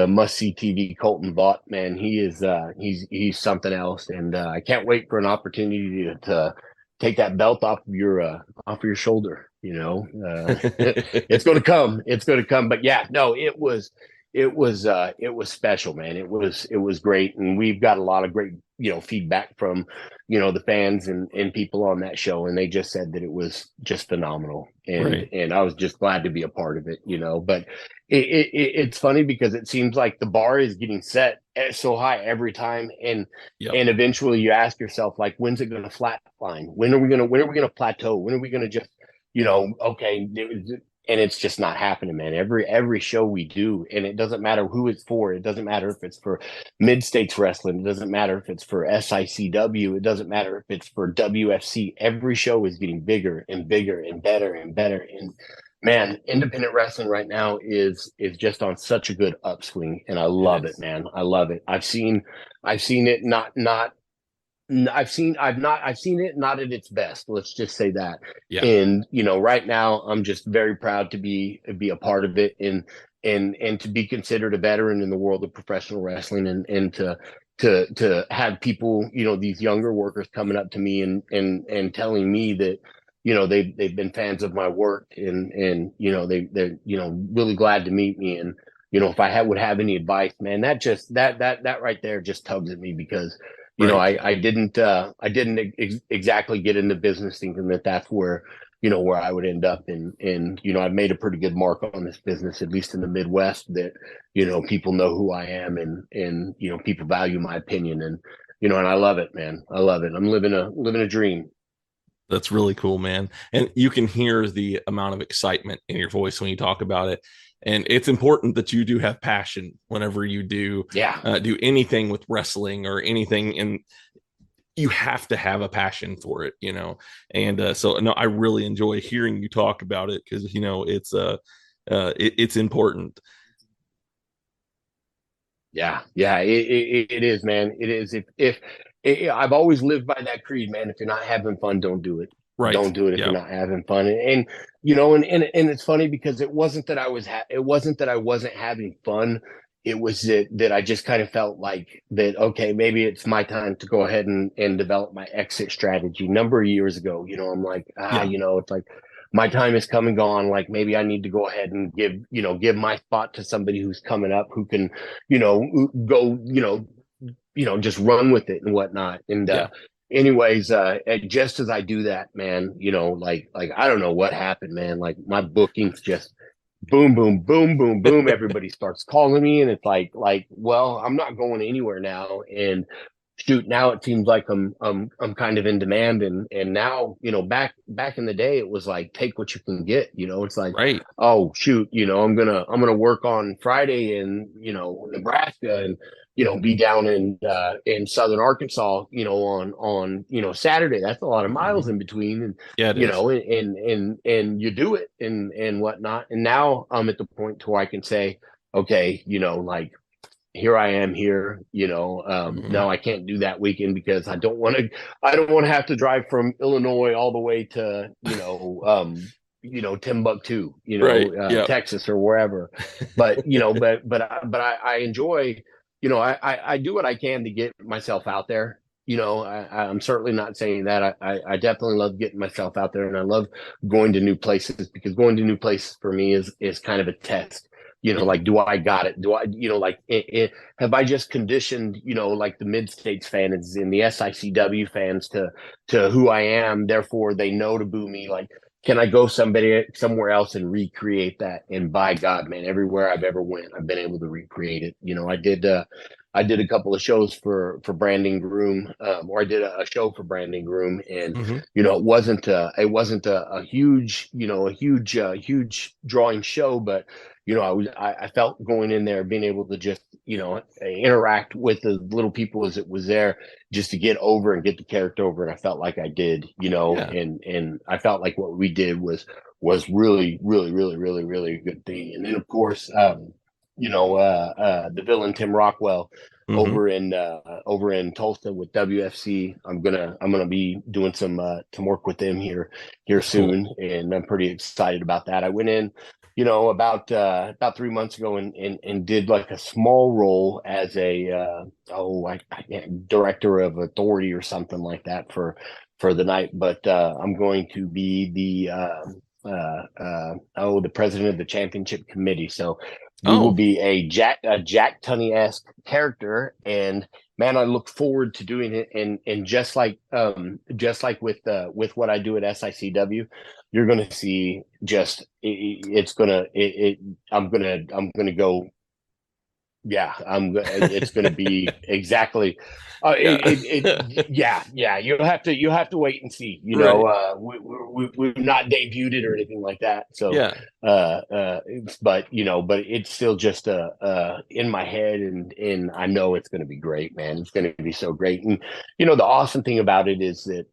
Must See TV Colton Vaught, man. He is, he's something else. And I can't wait for an opportunity to take that belt off of your shoulder. It's going to come. But yeah, no, it was special, man. It was great. And we've got a lot of great, feedback from, the fans and people on that show. And they just said that it was just phenomenal. And I was just glad to be a part of it, but it's funny because it seems like the bar is getting set so high every time. And eventually you ask yourself, like, when's it going to flatline? When are we going to plateau? When are we going to just, okay. And it's just not happening, man. Every show we do, and it doesn't matter who it's for. It doesn't matter if it's for Mid-States Wrestling. It doesn't matter if it's for SICW. It doesn't matter if it's for WFC. Every show is getting bigger and bigger and better and better. And man, independent wrestling right now is just on such a good upswing, and I love it, man. I love it. I've seen it I've seen it not at its best. Let's just say that. Yeah. And right now I'm just very proud to be a part of it, and to be considered a veteran in the world of professional wrestling, and to have people, these younger workers coming up to me and telling me that they've been fans of my work, and they're really glad to meet me. And if I would have any advice, man, that right there just tugs at me, because You know, Right. I didn't exactly get into business thinking that that's where, you know, where I would end up. And, you know, I've made a pretty good mark on this business, at least in the Midwest, that, you know, people know who I am, and, you know, people value my opinion, and, you know, and I love it, man. I love it. I'm living a dream. That's really cool, man. And you can hear the amount of excitement in your voice when you talk about it. And it's important that you do have passion whenever you do do anything with wrestling or anything. And you have to have a passion for it, you know. And so no, I really enjoy hearing you talk about it, because you know it's important. Yeah, it is, man. It is. If I've always lived by that creed, man. If you're not having fun, don't do it. Right. Don't do it if you're not having fun. And you know, and it's funny because it wasn't that it wasn't that I wasn't having fun. It was that I just kind of felt like that, okay, maybe it's my time to go ahead and develop my exit strategy. A number of years ago, you know, I'm like, you know, it's like my time is come and gone. Like, maybe I need to go ahead and give my spot to somebody who's coming up, who can, you know, go, just run with it and whatnot. And anyways, just as I do that, man, you know, like I don't know what happened, man. Like, my bookings just boom, boom, boom, boom, boom. Everybody starts calling me, and it's like, well, I'm not going anywhere now. And shoot, now it seems like I'm kind of in demand. And now, you know, back in the day, it was like, take what you can get. You know, it's like, Right. Oh shoot, you know, I'm gonna work on Friday in, you know, Nebraska, and, you know, be down in southern Arkansas, you know, on you know, Saturday. That's a lot of miles in between. And you know, and you do it and whatnot. And now I'm at the point to where I can say, okay, you know, like, here I am here, you know. No, I can't do that weekend because I don't want to have to drive from Illinois all the way to, you know, Timbuktu, you know, Texas or wherever. But, you know, but I enjoy, you know, I do what I can to get myself out there. You know, I'm certainly not saying that. I definitely love getting myself out there, and I love going to new places, because going to new places for me is kind of a test. You know, like, do I got it? Do I, you know, like, have I just conditioned, you know, like the Mid-States fans and the SICW fans to who I am, therefore they know to boo me? Like, can I go somewhere else and recreate that? And by God, man, everywhere I've ever went, I've been able to recreate it. You know, I did a couple of shows for Branding Groom, or I did a show for Branding Groom, and you know, it wasn't a huge, you know, huge drawing show, but you know, I felt going in there, being able to just, you know, interact with the little people as it was there, just to get over and get the character over, and I felt like I did, you know, and I felt like what we did was really, really, really, really, really a good thing. And then, of course, you know, the villain Tim Rockwell over in Tulsa with WFC. I'm gonna be doing some work with them here soon, and I'm pretty excited about that. I went in, you know, about 3 months ago and did like a small role as a director of authority or something like that for the night. But I'm going to be the president of the championship committee. So we will be a Jack tunnA-esque character, and man, I look forward to doing it. And just like with what I do at SICW, you're going to see I'm going to go. Yeah, it's going to be exactly. You'll have to wait and see. You know, we've not debuted it or anything like that. So but it's still just in my head, and I know it's going to be great, man. It's going to be so great. And you know, the awesome thing about it is that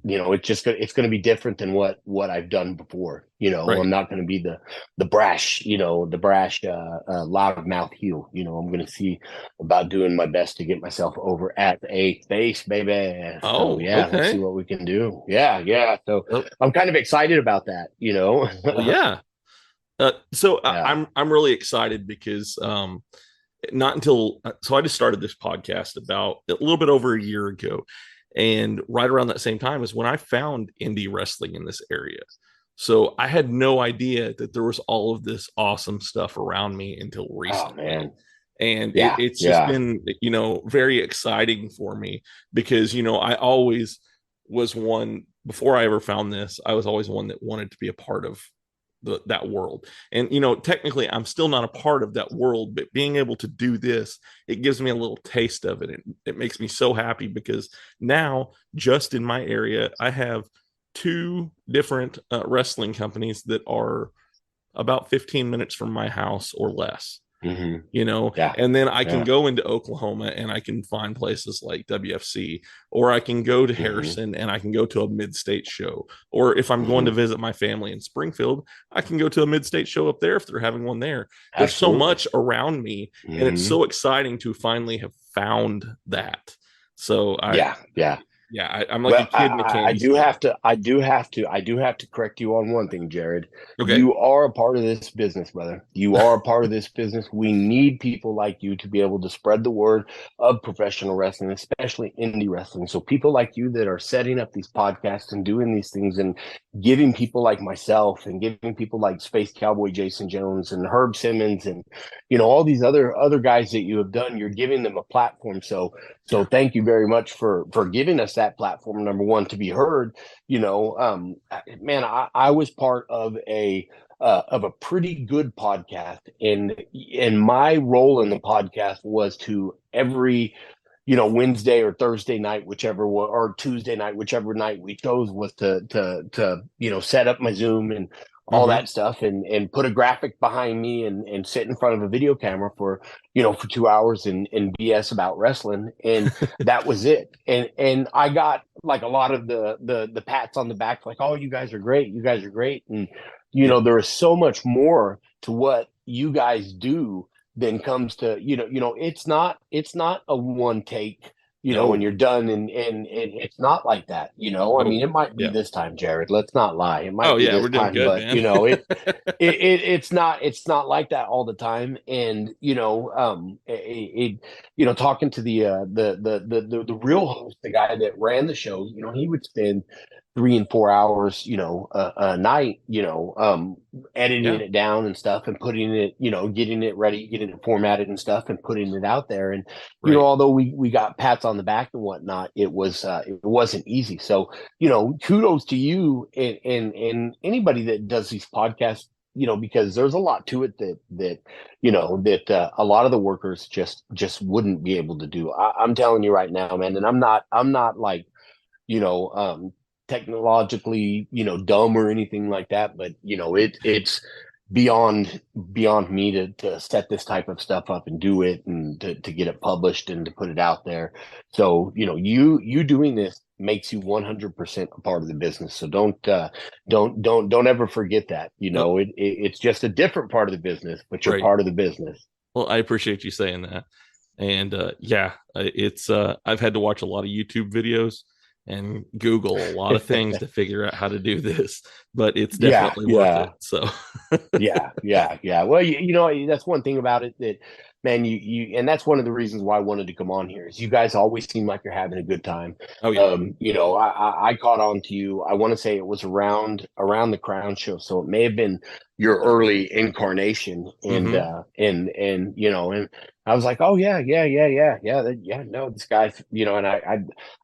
it's going to be different than what I've done before. You know, I'm not going to be the brash, loudmouth heel. You know, I'm going to see about doing my best to get myself over at a face, baby. Let's see what we can do. Yeah. So I'm kind of excited about that. You know. I'm really excited because I just started this podcast about a little bit over a year ago. And right around that same time is when I found indie wrestling in this area. So I had no idea that there was all of this awesome stuff around me until recently. Oh, man. And Yeah, it's just yeah. been, very exciting for me because, I always was one, before I ever found this, I was always one that wanted to be a part of that world. And, technically I'm still not a part of that world, but being able to do this, it gives me a little taste of it. It makes me so happy because now just in my area, I have two different wrestling companies that are about 15 minutes from my house or less. Yeah. And then I can go into Oklahoma and I can find places like WFC, or I can go to Harrison and I can go to a mid-state show. Or if I'm going to visit my family in Springfield, I can go to a mid-state show up there if they're having one there. There's so much around me, and it's so exciting to finally have found that. So I'm like a kid in a candy I do have to correct you on one thing, Jared. Okay. You are a part of this business, brother. You are a part of this business. We need people like you to be able to spread the word of professional wrestling, especially indie wrestling. So people like you that are setting up these podcasts and doing these things and giving people like myself and giving people like Space Cowboy Jason Jones and Herb Simmons and all these other guys that you have done, you're giving them a platform. So thank you very much for giving us that platform, number one, to be heard. Man, I was part of a pretty good podcast, and my role in the podcast was to every Wednesday or Thursday night, whichever, or Tuesday night, whichever night we chose, was to set up my Zoom and all that stuff and put a graphic behind me and sit in front of a video camera for 2 hours and BS about wrestling. And that was it. And I got like a lot of the pats on the back, like, oh, you guys are great. You guys are great. And, there is so much more to what you guys do than comes to, it's not a one take, when you're done, and it's not like that, I mean, it might be this time, Jared, let's not lie. It might be this we're doing time, good, but man. it's not like that all the time. And, talking to the real host, the guy that ran the show, he would spend 3 and 4 hours, a night, editing it down and stuff and putting it, getting it ready, getting it formatted and stuff and putting it out there. And, although we got pats on the back and whatnot, it wasn't easy. So, kudos to you and anybody that does these podcasts, because there's a lot to it that a lot of the workers just wouldn't be able to do. I'm telling you right now, man, and I'm not like, technologically, dumb or anything like that, but it's beyond me to set this type of stuff up and do it and to get it published and to put it out there. So you doing this makes you 100% a part of the business. So don't ever forget that. It's just a different part of the business, but you're part of the business. Well, I appreciate you saying that. And it's I've had to watch a lot of YouTube videos and Google a lot of things to figure out how to do this, but it's definitely worth it. So yeah. Well, that's one thing about it that, man, you and that's one of the reasons why I wanted to come on here is you guys always seem like you're having a good time. Oh yeah. I caught on to you. I want to say it was around the Crown show, so it may have been your early incarnation, and and I was like, oh yeah, no, this guy, and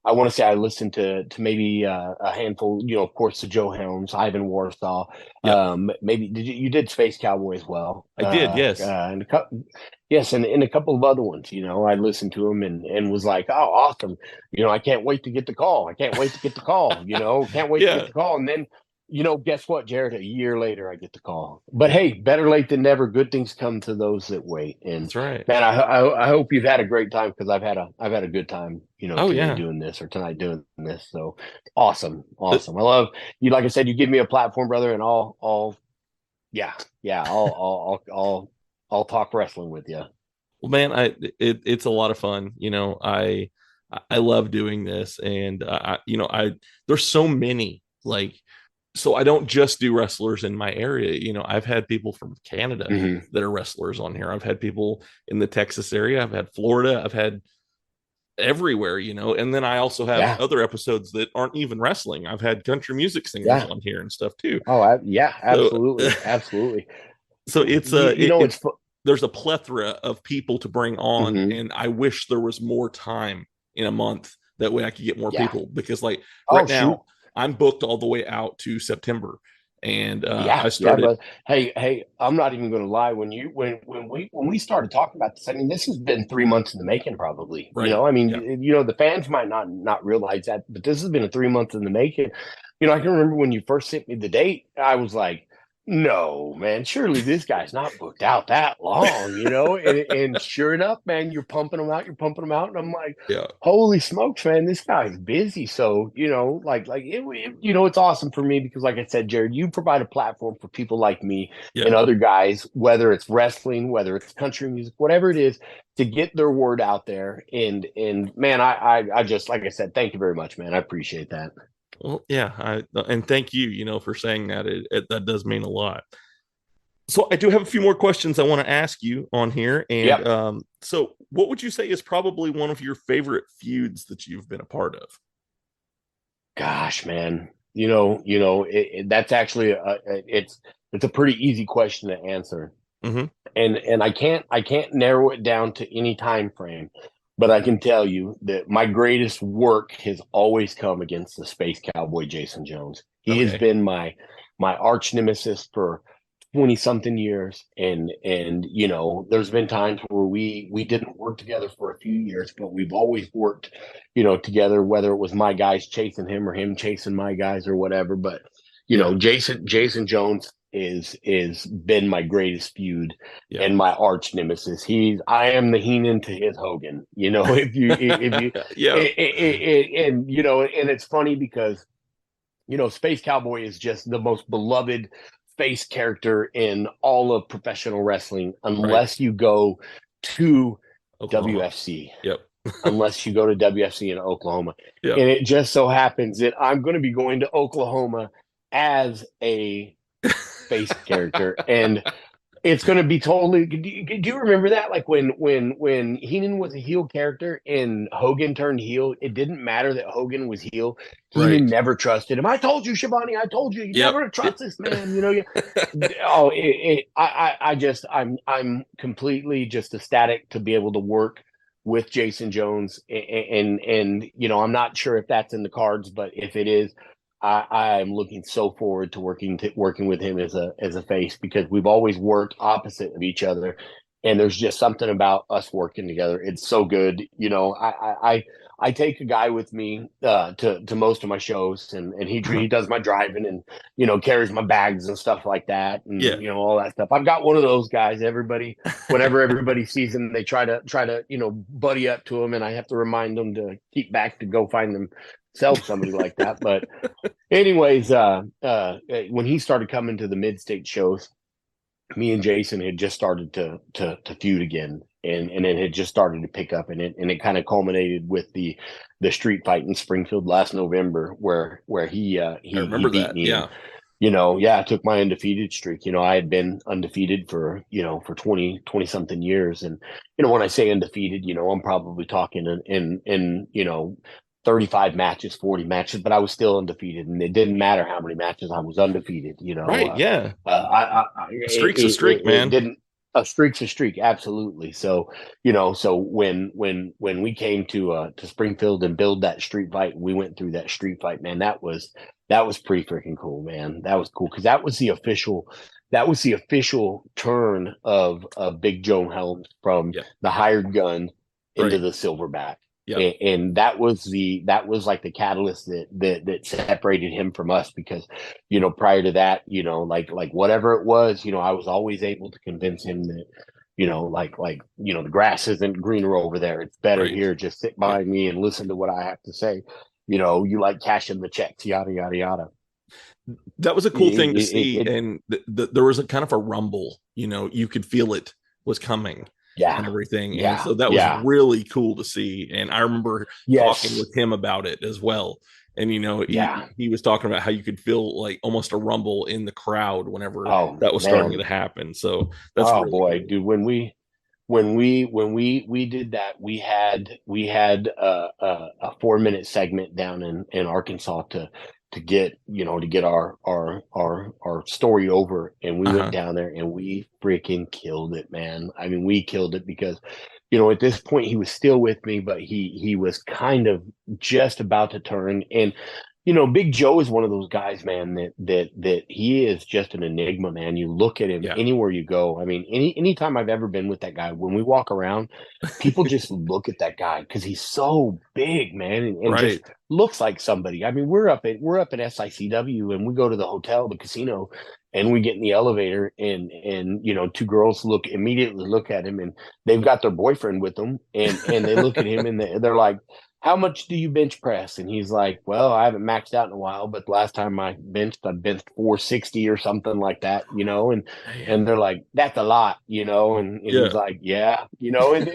I want to say I listened to maybe a handful, of course, to Joe Helms, Ivan Warsaw, maybe you did Space Cowboy as well. I did, yes. And a couple of other ones, I listened to him and was like, oh, awesome. I can't wait to get the call. Can't wait to get the call, can't wait to get the call. And then, guess what, Jared? A year later, I get the call. But hey, better late than never. Good things come to those that wait. And that's right, man. I hope you've had a great time, because I've had a good time. Doing this, or tonight doing this. So awesome. I love you. Like I said, you give me a platform, brother, and I'll talk wrestling with you. Well, man, it's a lot of fun. I love doing this, and there's so many, like, so I don't just do wrestlers in my area. I've had people from Canada that are wrestlers on here. I've had people in the Texas area. I've had Florida. I've had everywhere, and then I also have other episodes that aren't even wrestling. I've had country music singers on here and stuff too. Oh, absolutely. Absolutely. So it's there's a plethora of people to bring on, Mhm. and I wish there was more time in a month. That way I could get more Yeah. people, because like Oh, right shoot. now I'm booked all the way out to September. And Yeah, I started. but hey, I'm not even going to lie. When we started talking about this, I mean, this has been 3 months in the making, probably. Right. You know, I mean, Yeah. the fans might not realize that, but this has been a 3 months in the making. You know, I can remember when you first sent me the date, I was like, no, man, surely this guy's not booked out that long, you know? And sure enough, man, you're pumping them out. And I'm like, Yeah. holy smokes, man, this guy's busy. So, you know, you know, it's awesome for me because, like I said, Jared, you provide a platform for people like me Yeah. and other guys, whether it's wrestling, whether it's country music, whatever it is, to get their word out there. And man, I just, like I said, thank you very much, man. I appreciate that. Well, yeah, and thank you, you know, for saying that. That does mean a lot. So I do have a few more questions I want to ask you on here. And Yep. So what would you say is probably one of your favorite feuds that you've been a part of? Gosh, man, that's actually it's a pretty easy question to answer. Mhm. And I can't narrow it down to any time frame, but I can tell you that my greatest work has always come against the Space Cowboy Jason Jones. He has Okay. been my arch nemesis for 20 something years, and you know, there's been times where we didn't work together for a few years, but we've always worked, you know, together, whether it was my guys chasing him or him chasing my guys or whatever. But you know, Jason Jones is been my greatest feud and my arch nemesis. I am the Heenan to his Hogan, you know. If you Yeah. And you know, and it's funny because, you know, Space Cowboy is just the most beloved face character in all of professional wrestling, unless you go to Oklahoma. WFC. Yep. Unless you go to WFC in Oklahoma. Yep. And it just so happens that I'm going to be going to Oklahoma as a face character, and it's going to be totally. Do you remember that? Like when Heenan was a heel character and Hogan turned heel, it didn't matter that Hogan was heel. Heenan never trusted him. I told you, Shivani. I told you. You never trust this man. You know. I'm completely just ecstatic to be able to work with Jason Jones, and you know, I'm not sure if that's in the cards, but if it is, I'm looking so forward to working with him as a face, because we've always worked opposite of each other, and there's just something about us working together. It's so good. You know, I take a guy with me to most of my shows, and he does my driving, and you know, carries my bags and stuff like that, and you know, all that stuff. I've got one of those guys. Whenever everybody sees him, they try to you know, buddy up to him, and I have to remind them to keep back to go find themselves somebody like that. But anyways, when he started coming to the mid-state shows, me and Jason had just started to feud again, and it had just started to pick up, and it kind of culminated with the street fight in Springfield last November, where he beat me. Yeah. You know, I took my undefeated streak. You know, I had been undefeated for 20 something years, and you know, when I say undefeated, you know, I'm probably talking in you know, 35 matches, 40 matches, but I was still undefeated, and it didn't matter how many matches I was undefeated. You know, A streak's a streak, man. A streak's a streak, absolutely. So, you know, when we came to Springfield and build that street fight, we went through that street fight, man. That was pretty freaking cool, man. That was cool because that was the official turn of Big Joe Helms from the hired gun into the Silverback. Yep. And that was like the catalyst that separated him from us, because, you know, prior to that, you know, like whatever it was, you know, I was always able to convince him that, you know, like, you know, the grass isn't greener over there. It's better here. Just sit behind me and listen to what I have to say. You know, you like cashing the checks, yada, yada, yada. That was a cool thing to see. And there was a kind of a rumble, you know, you could feel it was coming. And everything. And so that was really cool to see. And I remember talking with him about it as well. And, you know, he was talking about how you could feel like almost a rumble in the crowd whenever that was starting to happen. So that's really cool. Dude, when we did that, we had a 4-minute segment down in Arkansas to get our story over, and we went down there and we freaking killed it, man. I mean, we killed it because at this point he was still with me, but he was kind of just about to turn. And Big Joe is one of those guys, man, that he is just an enigma, man. You look at him anywhere you go. I mean, anytime I've ever been with that guy, when we walk around, people just look at that guy because he's so big, man, and just looks like somebody. I mean, we're up at SICW, and we go to the hotel, the casino, and we get in the elevator, and two girls immediately look at him, and they've got their boyfriend with them, and they look at him, and they're like, how much do you bench press? And he's like, well, I haven't maxed out in a while, but the last time I benched 460 or something like that, and they're like, that's a lot, and he's like, yeah, and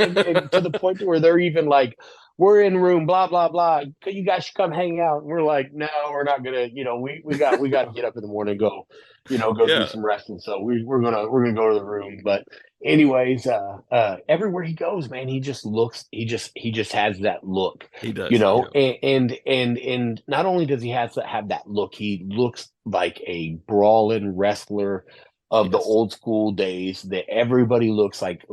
to the point where they're even like, we're in room, blah, blah, blah. You guys should come hang out. And we're like, no, we're not gonna, we got to get up in the morning and go, do some wrestling. So we're gonna go to the room. But anyways, everywhere he goes, man, he just has that look. He does, and not only does he have that look, he looks like a brawling wrestler of the old school days that everybody looks like,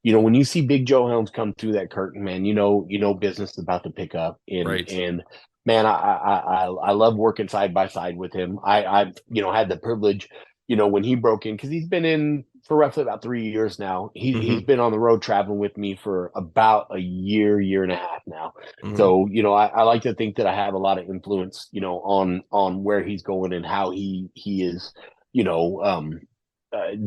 when you see Big Joe Helms come through that curtain, man, business is about to pick up. And man, I love working side by side with him. I've had the privilege, when he broke in, because he's been in for roughly about 3 years now. He's been on the road traveling with me for about a year and a half now. So, I like to think that I have a lot of influence, on where he's going and how he is,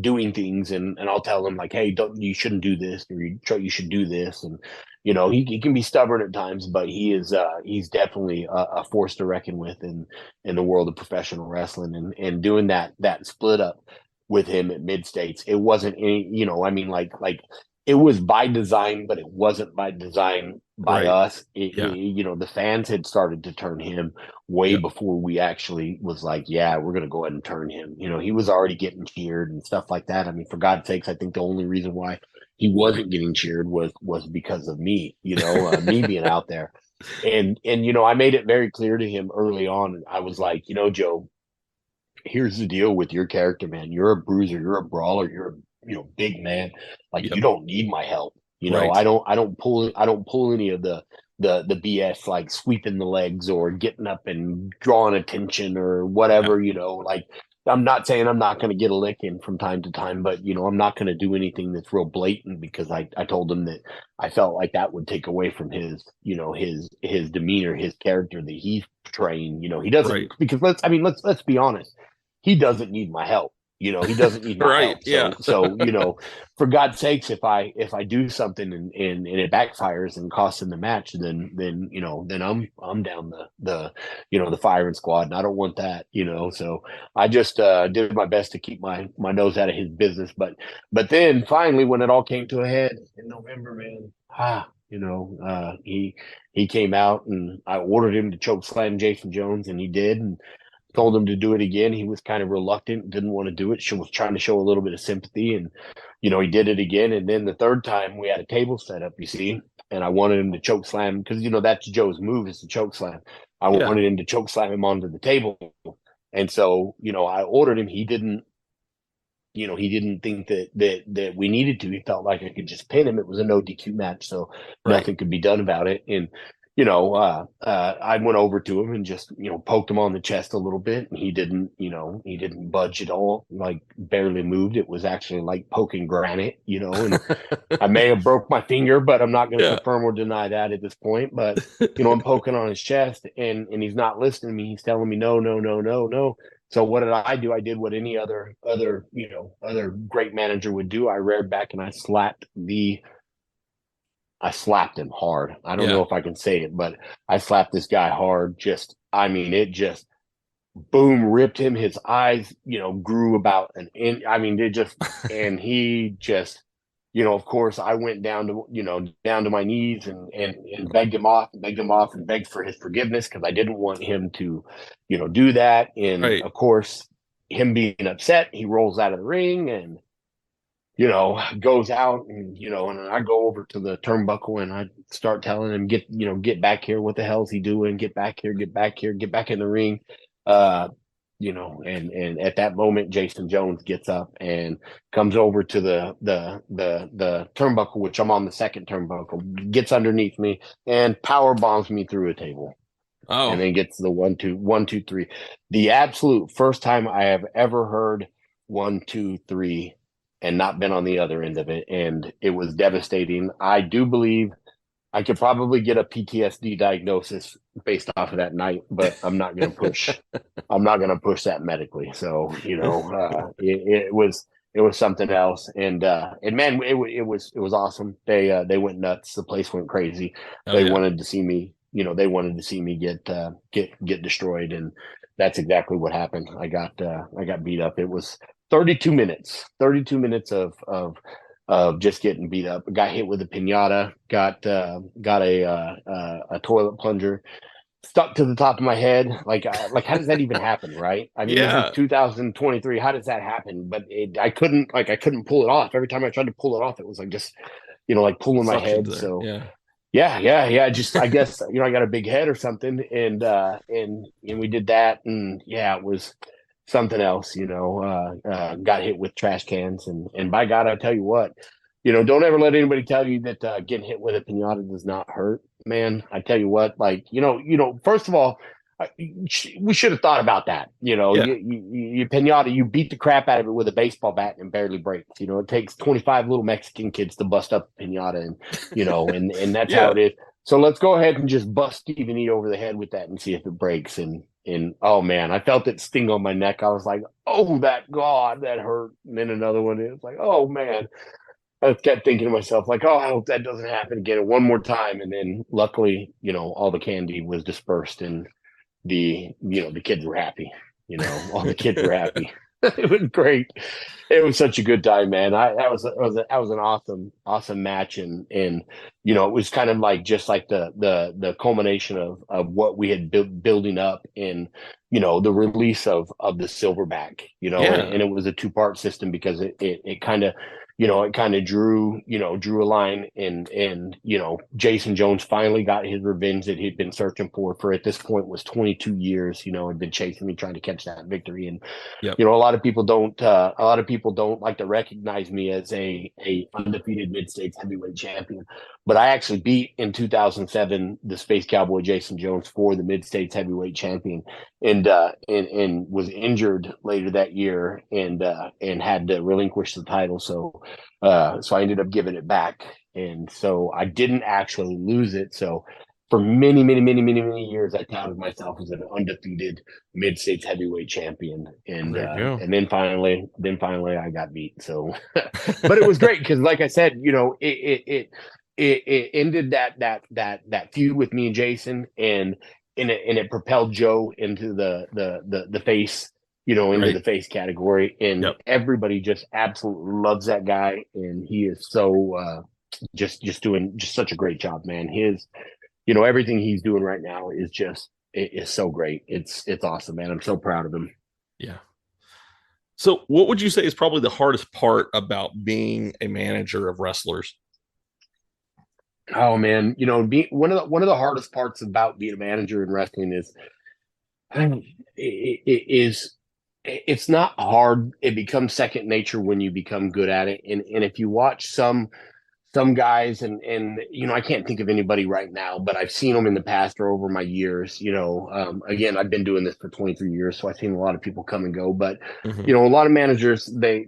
doing things, and I'll tell him like, hey, you shouldn't do this, or you should do this. And he can be stubborn at times, but he's definitely a force to reckon with in the world of professional wrestling. And doing that split up with him at Mid States, it wasn't any, like it was by design, but it wasn't by design by us. The fans had started to turn him way before we actually was like, yeah, we're going to go ahead and turn him. He was already getting cheered and stuff like that. I mean, for God's sakes, I think the only reason why he wasn't getting cheered was because of me, me being out there. And I made it very clear to him early on. I was like, Joe, here's the deal with your character, man. You're a bruiser, you're a brawler, you're a big man. Like, you don't need my help. I don't pull any of the BS, like sweeping the legs or getting up and drawing attention or whatever. Like, I'm not saying I'm not going to get a lick in from time to time, but I'm not going to do anything that's real blatant, because I told him that I felt like that would take away from his his demeanor, his character that he's portraying. He doesn't, because let's be honest, he doesn't need my help. He doesn't need my help. So, for God's sakes, if I do something and it backfires and costs him the match, then I'm down the firing squad, and I don't want that. So I just did my best to keep my nose out of his business. But then finally, when it all came to a head in November, man, he came out, and I ordered him to choke slam Jason Jones, and he did, and told him to do it again. He was kind of reluctant, didn't want to do it. She was trying to show a little bit of sympathy, and he did it again. And then the third time, we had a table set up, you see, and I wanted him to choke slam, because that's Joe's move, is to choke slam. I wanted him to choke slam him onto the table, and so I ordered him. He didn't think that we needed to. He felt like I could just pin him. It was a no DQ match, so nothing could be done about it. And I went over to him and just, poked him on the chest a little bit, and he didn't budge at all, like barely moved. It was actually like poking granite, and I may have broke my finger, but I'm not going to confirm or deny that at this point. But, I'm poking on his chest, and he's not listening to me. He's telling me, no, no, no, no, no. So what did I do? I did what any other great manager would do. I reared back and I slapped him hard. I don't know if I can say it, but I slapped this guy hard. It just boom, ripped him. His eyes, grew about an inch. And he just, of course I went down to my knees and begged him off and begged for his forgiveness, because I didn't want him to, do that. And of course, him being upset, he rolls out of the ring and, goes out, and, and I go over to the turnbuckle and I start telling him, get back here. What the hell is he doing? Get back here, get back in the ring. You know, and at that moment, Jason Jones gets up and comes over to the turnbuckle, which I'm on the second turnbuckle, gets underneath me and power bombs me through a table. Oh, and then gets the 1, 2, 1, 2, 3. The absolute first time I have ever heard 1, 2, 3 and not been on the other end of it. And it was devastating. I do believe I could probably get a PTSD diagnosis based off of that night, but I'm not going to push. I'm not going to push that medically. So, you know, it was something else. And man, it was awesome. They went nuts. The place went crazy. They wanted to see me. You know, they wanted to see me get destroyed, and that's exactly what happened. I got beat up. It was 32 minutes of just getting beat up. Got hit with a piñata. Got a toilet plunger stuck to the top of my head. Like how does that even happen, right? I mean, This is 2023. How does that happen? But I couldn't pull it off. Every time I tried to pull it off, it was like just, you know, like pulling my head. There. So yeah. Just I guess, you know, I got a big head or something, and we did that, and yeah, it was something else. You know, got hit with trash cans, and by God, I tell you what, you know, don't ever let anybody tell you that getting hit with a piñata does not hurt, man. I tell you what, like, you know, first of all, we should have thought about that. You know, you piñata, you beat the crap out of it with a baseball bat and barely breaks. You know, it takes 25 little Mexican kids to bust up a piñata, and you know, and that's how it is. So let's go ahead and just bust Stephen E over the head with that and see if it breaks. And oh man, I felt it sting on my neck. I was like, oh, that hurt. And then another one, it was like, oh man. I kept thinking to myself, like, oh, I hope that doesn't happen again one more time. And then luckily, you know, all the candy was dispersed, and the kids were happy. You know, all the kids were happy. It was great. It was such a good time, man. That was an awesome match, and you know, it was kind of like just like the culmination of what we had building up in, you know, the release of the Silverback, you know, and it was a 2-part system because it kind of, you know, it kind of drew a line, and you know, Jason Jones finally got his revenge that he'd been searching for at this point was 22 years, you know, had been chasing me, trying to catch that victory. And you know, a lot of people don't like to recognize me as a undefeated mid-states heavyweight champion, but I actually beat in 2007 the Space Cowboy Jason Jones for the mid-states heavyweight champion, and was injured later that year, and had to relinquish the title. So I ended up giving it back, and so I didn't actually lose it. So for many years, I touted myself as an undefeated mid-states heavyweight champion, and then finally I got beat. So, but it was great because, like I said, you know, it ended that feud with me and Jason, and it propelled Joe into the face, you know, into the face category, and everybody just absolutely loves that guy, and he is so just doing just such a great job, man. His, you know, everything he's doing right now is just is so great. It's awesome, man. I'm so proud of him. Yeah. So, what would you say is probably the hardest part about being a manager of wrestlers? Oh man, you know, one of the hardest parts about being a manager in wrestling is it's not hard. It becomes second nature when you become good at it. And if you watch some guys, and you know, I can't think of anybody right now, but I've seen them in the past or over my years. You know, again, I've been doing this for 23 years, so I've seen a lot of people come and go. But you know, a lot of managers, they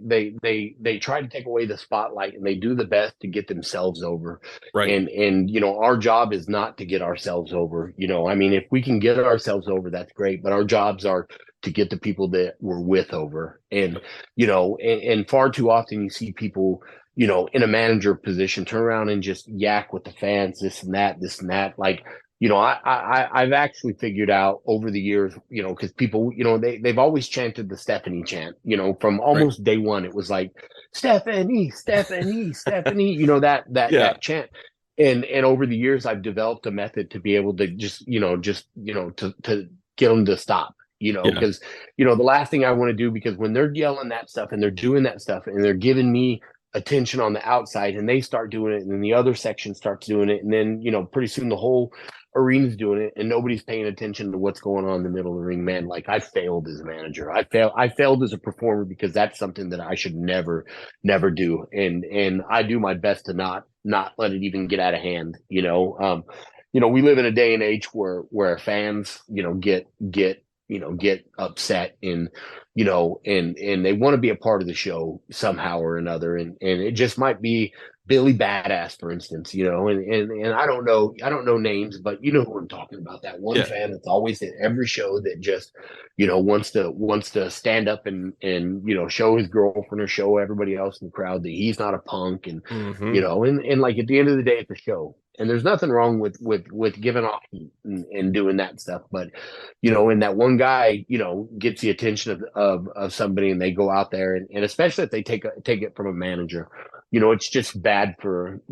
try to take away the spotlight, and they do the best to get themselves over. Right. And you know, our job is not to get ourselves over. You know, I mean, if we can get ourselves over, that's great. But our jobs are to get the people that we're with over. And you know, and far too often you see people, you know, in a manager position, turn around and just yak with the fans, this and that. Like, you know, I've actually figured out over the years, you know, because people, you know, they've always chanted the Stephanie chant, you know, from almost day one. It was like, Stephanie, you know, that chant. And over the years, I've developed a method to be able to just to get them to stop. You know, because, you know, the last thing I want to do, because when they're yelling that stuff and they're doing that stuff and they're giving me attention on the outside, and they start doing it, and then the other section starts doing it, and then pretty soon the whole arena's doing it, and nobody's paying attention to what's going on in the middle of the ring. Man, like, I failed as a manager. I failed as a performer, because that's something that I should never do, and I do my best to not let it even get out of hand. We live in a day and age where fans get upset, and and they want to be a part of the show somehow or another, and it just might be Billy Badass, for instance, and I don't know names, but you know who I'm talking about. That one fan that's always at every show that just wants to stand up and show his girlfriend or show everybody else in the crowd that he's not a punk, and and like, at the end of the day, it's a show. And there's nothing wrong with giving off heat and doing that stuff. But, and that one guy, gets the attention of somebody, and they go out there, and especially if they take it from a manager, it's just bad for,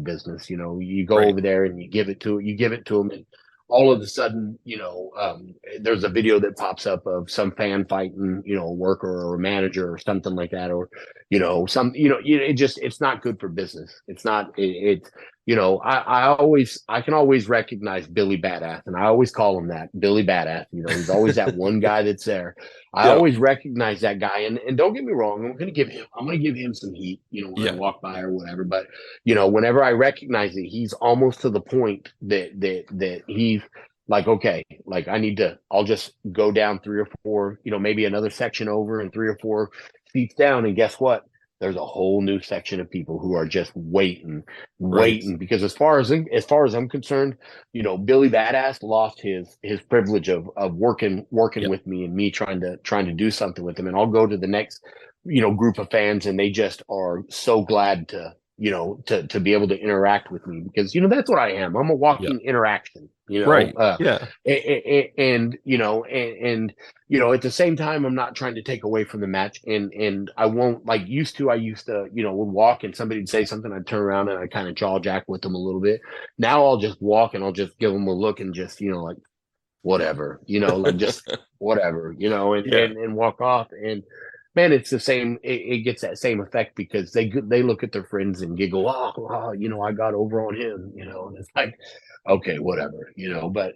business. You go over there and you give it to them, and all of a sudden, there's a video that pops up of some fan fighting, a worker or a manager or something like that, or, it's not good for business. It's not, I can always recognize Billy Badass, and I always call him that, Billy Badass. He's always that one guy that's there. I always recognize that guy, and don't get me wrong, I'm gonna give him some heat, when I walk by or whatever. But whenever I recognize it, he's almost to the point that he's like, okay, like, I'll just go down 3 or 4, maybe another section over, and 3 or 4 seats down, and guess what? There's a whole new section of people who are just waiting, because as far as I'm concerned, Billy Badass lost his privilege of working with me, and me trying to do something with him. And I'll go to the next, group of fans, and they just are so glad to be able to interact with me, because, that's what I am. I'm a walking interaction, and at the same time, I'm not trying to take away from the match, and I won't, like, I used to, would walk, and somebody would say something, I'd turn around and I kind of jaw jack with them a little bit. Now I'll just walk, and I'll just give them a look, and just, like, whatever, like, just whatever, and walk off. And man, it's the same. It gets that same effect, because they look at their friends and giggle. Oh, I got over on him. And it's like, okay, whatever. But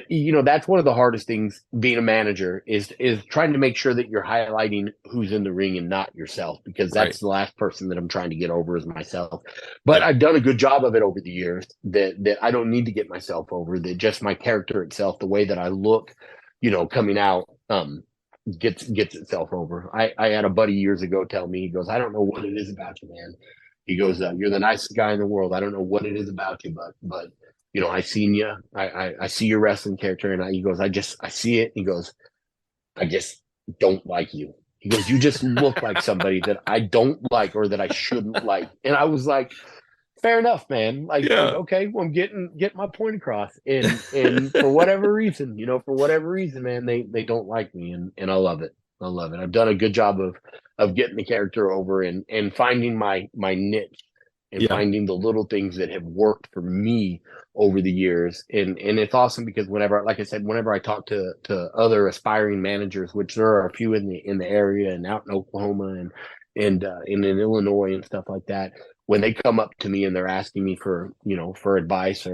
that's one of the hardest things being a manager is trying to make sure that you're highlighting who's in the ring and not yourself, because that's the last person that I'm trying to get over is myself. But I've done a good job of it over the years. That I don't need to get myself over. That just my character itself, the way that I look, coming out. Gets itself over. I had a buddy years ago tell me, he goes, I don't know what it is about you, man. He goes, you're the nicest guy in the world. I don't know what it is about you, but I seen you. I see your wrestling character, and he goes, I see it. He goes, I just don't like you. He goes, you just look like somebody that I don't like, or that I shouldn't like. And I was like, fair enough, man. Like, okay, well, I'm getting my point across, and for whatever reason, man, they don't like me, and I love it. I've done a good job of getting the character over, and finding my niche, and finding the little things that have worked for me over the years. And it's awesome, because whenever I talk to other aspiring managers, which there are a few in the area and out in Oklahoma and in Illinois and stuff like that, when they come up to me and they're asking me for advice,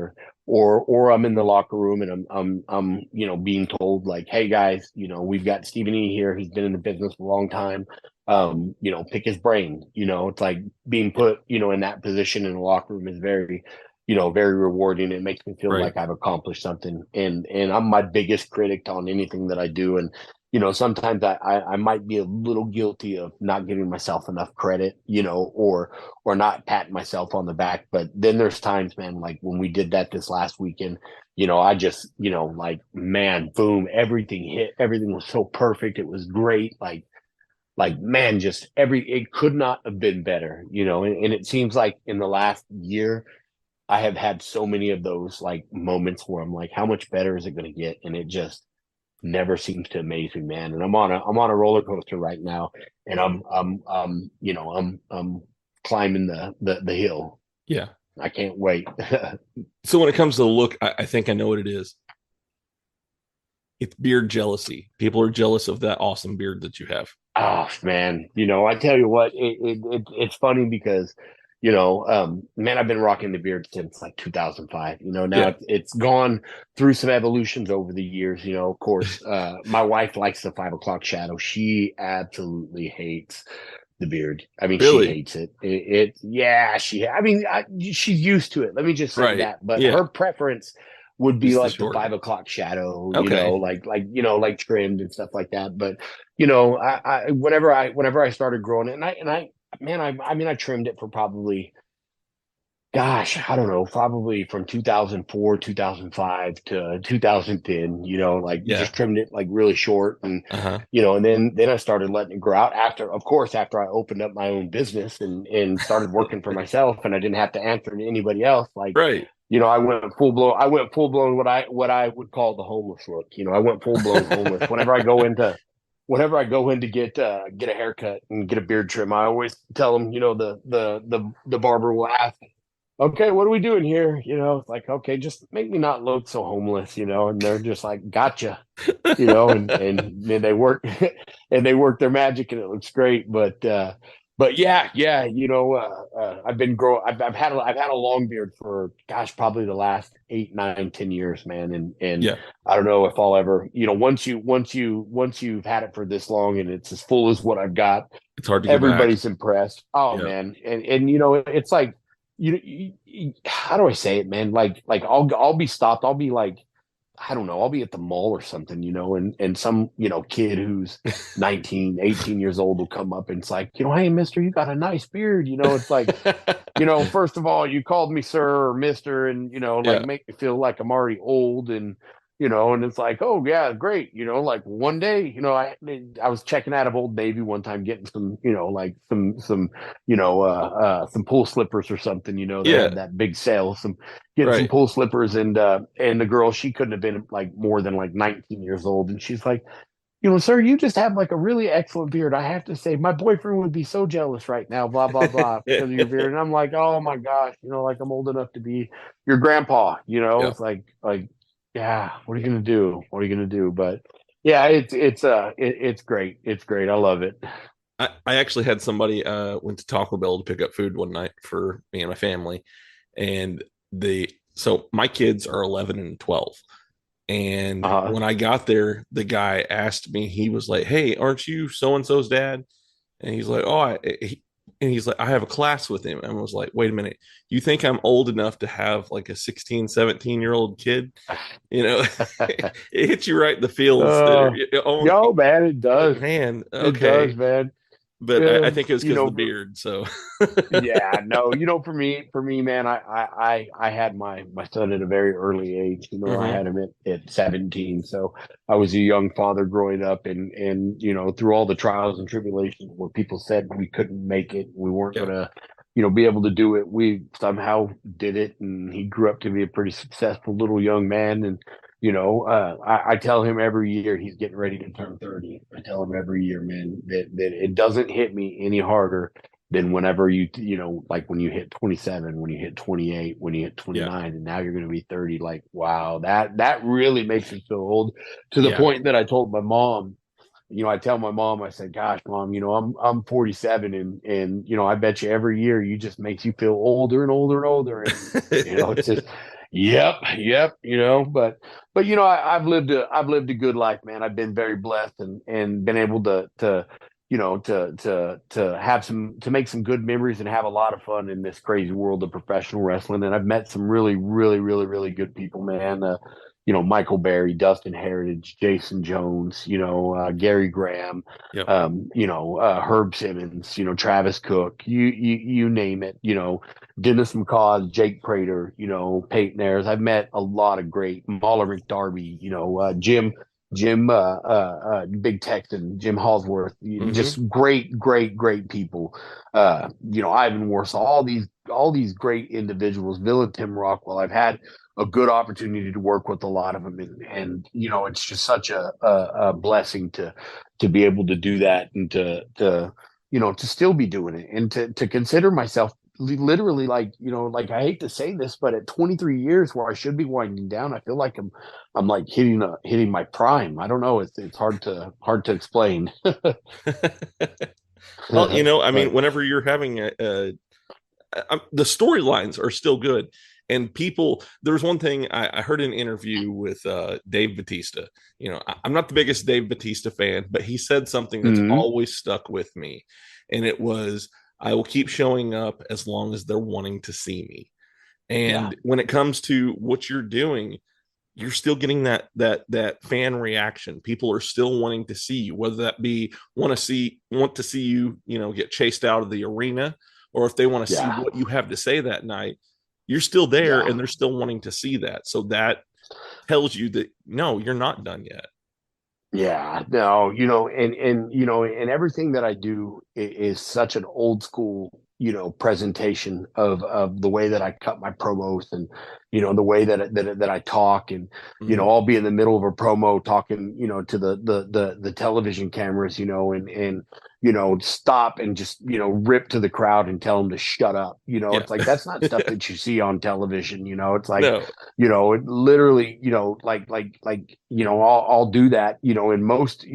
or I'm in the locker room and I'm being told, like, hey guys, we've got Stephen E here. He's been in the business for a long time. Pick his brain. It's like being put, in that position in the locker room is very, very rewarding. It makes me feel like I've accomplished something, and I'm my biggest critic on anything that I do. And sometimes I might be a little guilty of not giving myself enough credit, or not patting myself on the back. But then there's times, man, like when we did that this last weekend, I just, like, man, boom, everything hit. Everything was so perfect. It was great. Like, man, it could not have been better, and it seems like in the last year, I have had so many of those, like, moments where I'm like, how much better is it going to get? And it just never seems to amaze me, man. And I'm on a roller coaster right now, and I'm climbing the hill. Yeah, I can't wait. So when it comes to the look, I think I know what it is. It's beard jealousy. People are jealous of that awesome beard that you have. Oh man, I tell you what, it's funny because, man, I've been rocking the beard since like 2005. Now Yeah. it's gone through some evolutions over the years. Of course, my wife likes the 5 o'clock shadow. She absolutely hates the beard. I mean, she Really? hates it. Yeah, she's used to it. Let me just say Right. that. But Yeah. her preference would be Just the like the short. 5 o'clock shadow, Okay. like trimmed and stuff like that. But whenever I started growing it, man, I trimmed it for probably, gosh, I don't know, probably from 2004, 2005 to 2010, like Yeah. just trimmed it like really short. And, Uh-huh. and then I started letting it grow out after I opened up my own business and started working for myself, and I didn't have to answer to anybody else. Like, Right. I went full blown what I would call the homeless look. I went full blown homeless. Whenever I go in to get a haircut and get a beard trim, I always tell them, the barber will ask, okay, what are we doing here? It's like, okay, just make me not look so homeless, and they're just like, gotcha, and then they work and they work their magic and it looks great. But yeah, I've had a long beard for, gosh, probably the last 8, 9, 10 years, man. And Yeah. I don't know if I'll ever, once you've had it for this long and it's as full as what I've got, It's hard to go back. everybody's impressed. Oh Yeah. man. And it's like, how do I say it, man? Like I'll be stopped. I'll be like, I don't know, I'll be at the mall or something, and some, kid who's 19, 18 years old will come up and it's like, hey, mister, you got a nice beard. It's like, first of all, you called me sir or mister, and, like Yeah. make me feel like I'm already old, and, and it's like, oh yeah, great. Like one day, I was checking out of Old Navy one time, getting some, like some pool slippers or something, they Yeah. had that big sale, getting some Right. pool slippers, and the girl, she couldn't have been like more than like 19 years old, and she's like, sir, you just have like a really excellent beard. I have to say, my boyfriend would be so jealous right now, blah blah blah, because of your beard. And I'm like, oh my gosh, like I'm old enough to be your grandpa. Yeah. It's like yeah, what are you gonna do? What are you gonna do? But yeah, it's great. It's great. I love it. I actually had somebody went to Taco Bell to pick up food one night for me and my family, and so my kids are 11 and 12, and when I got there, the guy asked me, he was like, hey, aren't you so and so's dad? And he's like, oh, and he's like, I have a class with him. And I was like, wait a minute, you think I'm old enough to have like a 16, 17-year-old kid? It hits you right in the feels. Yo, man, it does. Man, okay. It does, man. But Yeah, I think it was because of the beard. So yeah, no, for me, man, I had my son at a very early age. I had him at 17. So I was a young father growing up, and through all the trials and tribulations where people said we couldn't make it, we weren't gonna, be able to do it. We somehow did it, and he grew up to be a pretty successful little young man. And I tell him every year he's getting ready to turn 30. I tell him every year, man, that it doesn't hit me any harder than whenever like when you hit 27, when you hit 28, when you hit 29, and now you're going to be 30. Like, wow, that really makes me feel old, to the point that I told my mom. I tell my mom, I said, gosh, mom, I'm 47, and I bet you every year you just makes you feel older and older and older. And, it's just, yep. But I've lived a good life, man. I've been very blessed and been able to make some good memories and have a lot of fun in this crazy world of professional wrestling. And I've met some really, really, really, really good people, man. Michael Berry, Dustin Heritage, Jason Jones, Gary Graham, Herb Simmons, Travis Cook, you name it, Dennis McCaw, Jake Prater, Peyton Ayers. I've met a lot of great Mahler McDarby, Jim Big Texan, Jim Halsworth, just great people. Ivan Warsaw, all these great individuals, Villa Tim Rockwell. I've had a good opportunity to work with a lot of them, and it's just such a blessing to be able to do that, and to still be doing it, and to consider myself literally, like, like, I hate to say this, but at 23 years where I should be winding down, I feel like I'm like hitting my prime. I don't know. It's hard to explain. Well, I mean, whenever you're having the storylines are still good. And there's one thing I heard in an interview with Dave Bautista. I'm not the biggest Dave Bautista fan, but he said something that's always stuck with me. And it was, I will keep showing up as long as they're wanting to see me. And when it comes to what you're doing, you're still getting that fan reaction. People are still wanting to see you, whether that be want to see you, get chased out of the arena, or if they want to see what you have to say that night. You're still there, and they're still wanting to see that. So that tells you that no, you're not done yet. Yeah, no, and everything that I do is such an old school, presentation of the way that I cut my promos, and the way that I talk, and I'll be in the middle of a promo talking, to the television cameras, and stop and just rip to the crowd and tell them to shut up. It's like, that's not stuff that you see on television. It's like, it literally, I'll do that, in most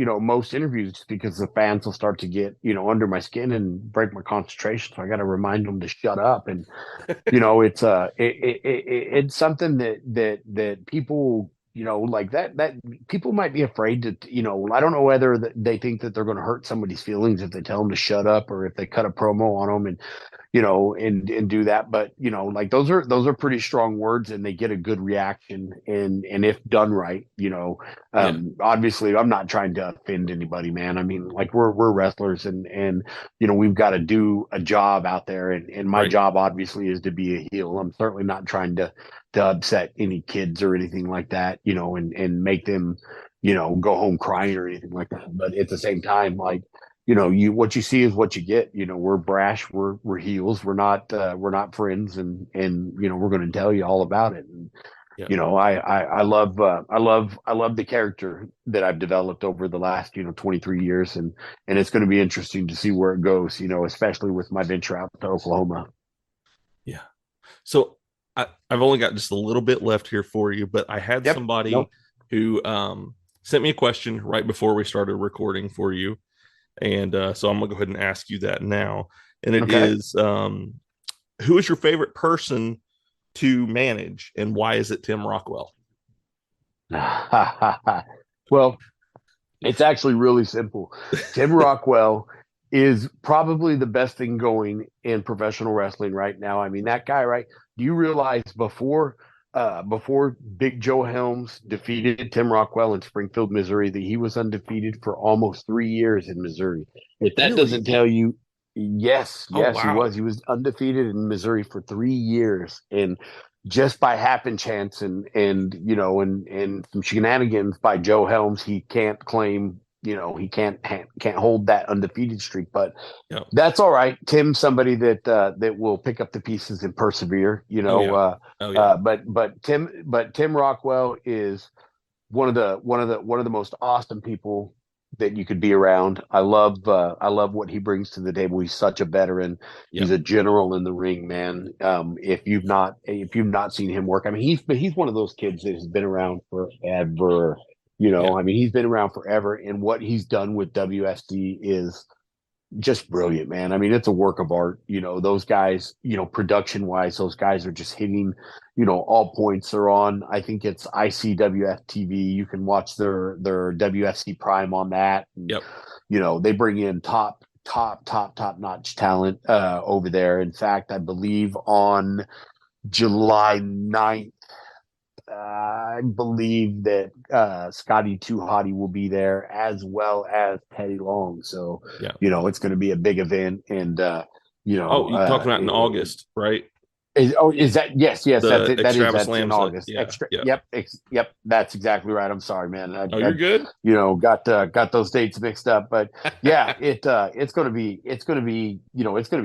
interviews, because the fans will start to get under my skin and break my concentration. So I got to remind them to shut up. And it's something that people, like that people might be afraid to, I don't know whether they think that they're going to hurt somebody's feelings if they tell them to shut up, or if they cut a promo on them and do that. But like, those are pretty strong words, and they get a good reaction, and if done right, obviously I'm not trying to offend anybody, man. I mean, like, we're wrestlers, and we've got to do a job out there, and my job obviously is to be a heel. I'm certainly not trying to upset any kids or anything like that, and make them, go home crying or anything like that. But at the same time, like, what you see is what you get. We're brash, we're heels, we're not friends, and we're going to tell you all about it. And I love the character that I've developed over the last 23 years, and it's going to be interesting to see where it goes, especially with my venture out to Oklahoma. Yeah. So I've only got just a little bit left here for you, but I had somebody who sent me a question right before we started recording for you. And so I'm going to go ahead and ask you that now. And it is, who is your favorite person to manage, and why is it Tim Rockwell? Well, it's actually really simple. Tim Rockwell is probably the best thing going in professional wrestling right now. I mean, that guy, right? Do you realize before Big Joe Helms defeated Tim Rockwell in Springfield, Missouri, that he was undefeated for almost 3 years in Missouri? If that doesn't tell you, yes, he was. He was undefeated in Missouri for 3 years, and just by happen chance and some shenanigans by Joe Helms, he can't claim. He can't hold that undefeated streak, but that's all right. Tim's somebody that will pick up the pieces and persevere. But Tim Rockwell is one of the most awesome people that you could be around. I love what he brings to the table. He's such a veteran. He's a general in the ring, man. If you've not seen him work, I mean, he's one of those kids that has been around forever. I mean, he's been around forever, and what he's done with WSD is just brilliant, man. I mean, it's a work of art. Those guys, production wise, those guys are just hitting, all points. Are on, I think it's ICWF TV. You can watch their WFC Prime on that. And, they bring in top notch talent over there. In fact, I believe on July 9th, I believe that Scotty Too Hottie will be there, as well as Teddy Long. So, it's going to be a big event. And, you're talking about in August, right? Is that yes? That's in August. Yep. That's exactly right. I'm sorry, man. You're good. Got those dates mixed up, but it's gonna be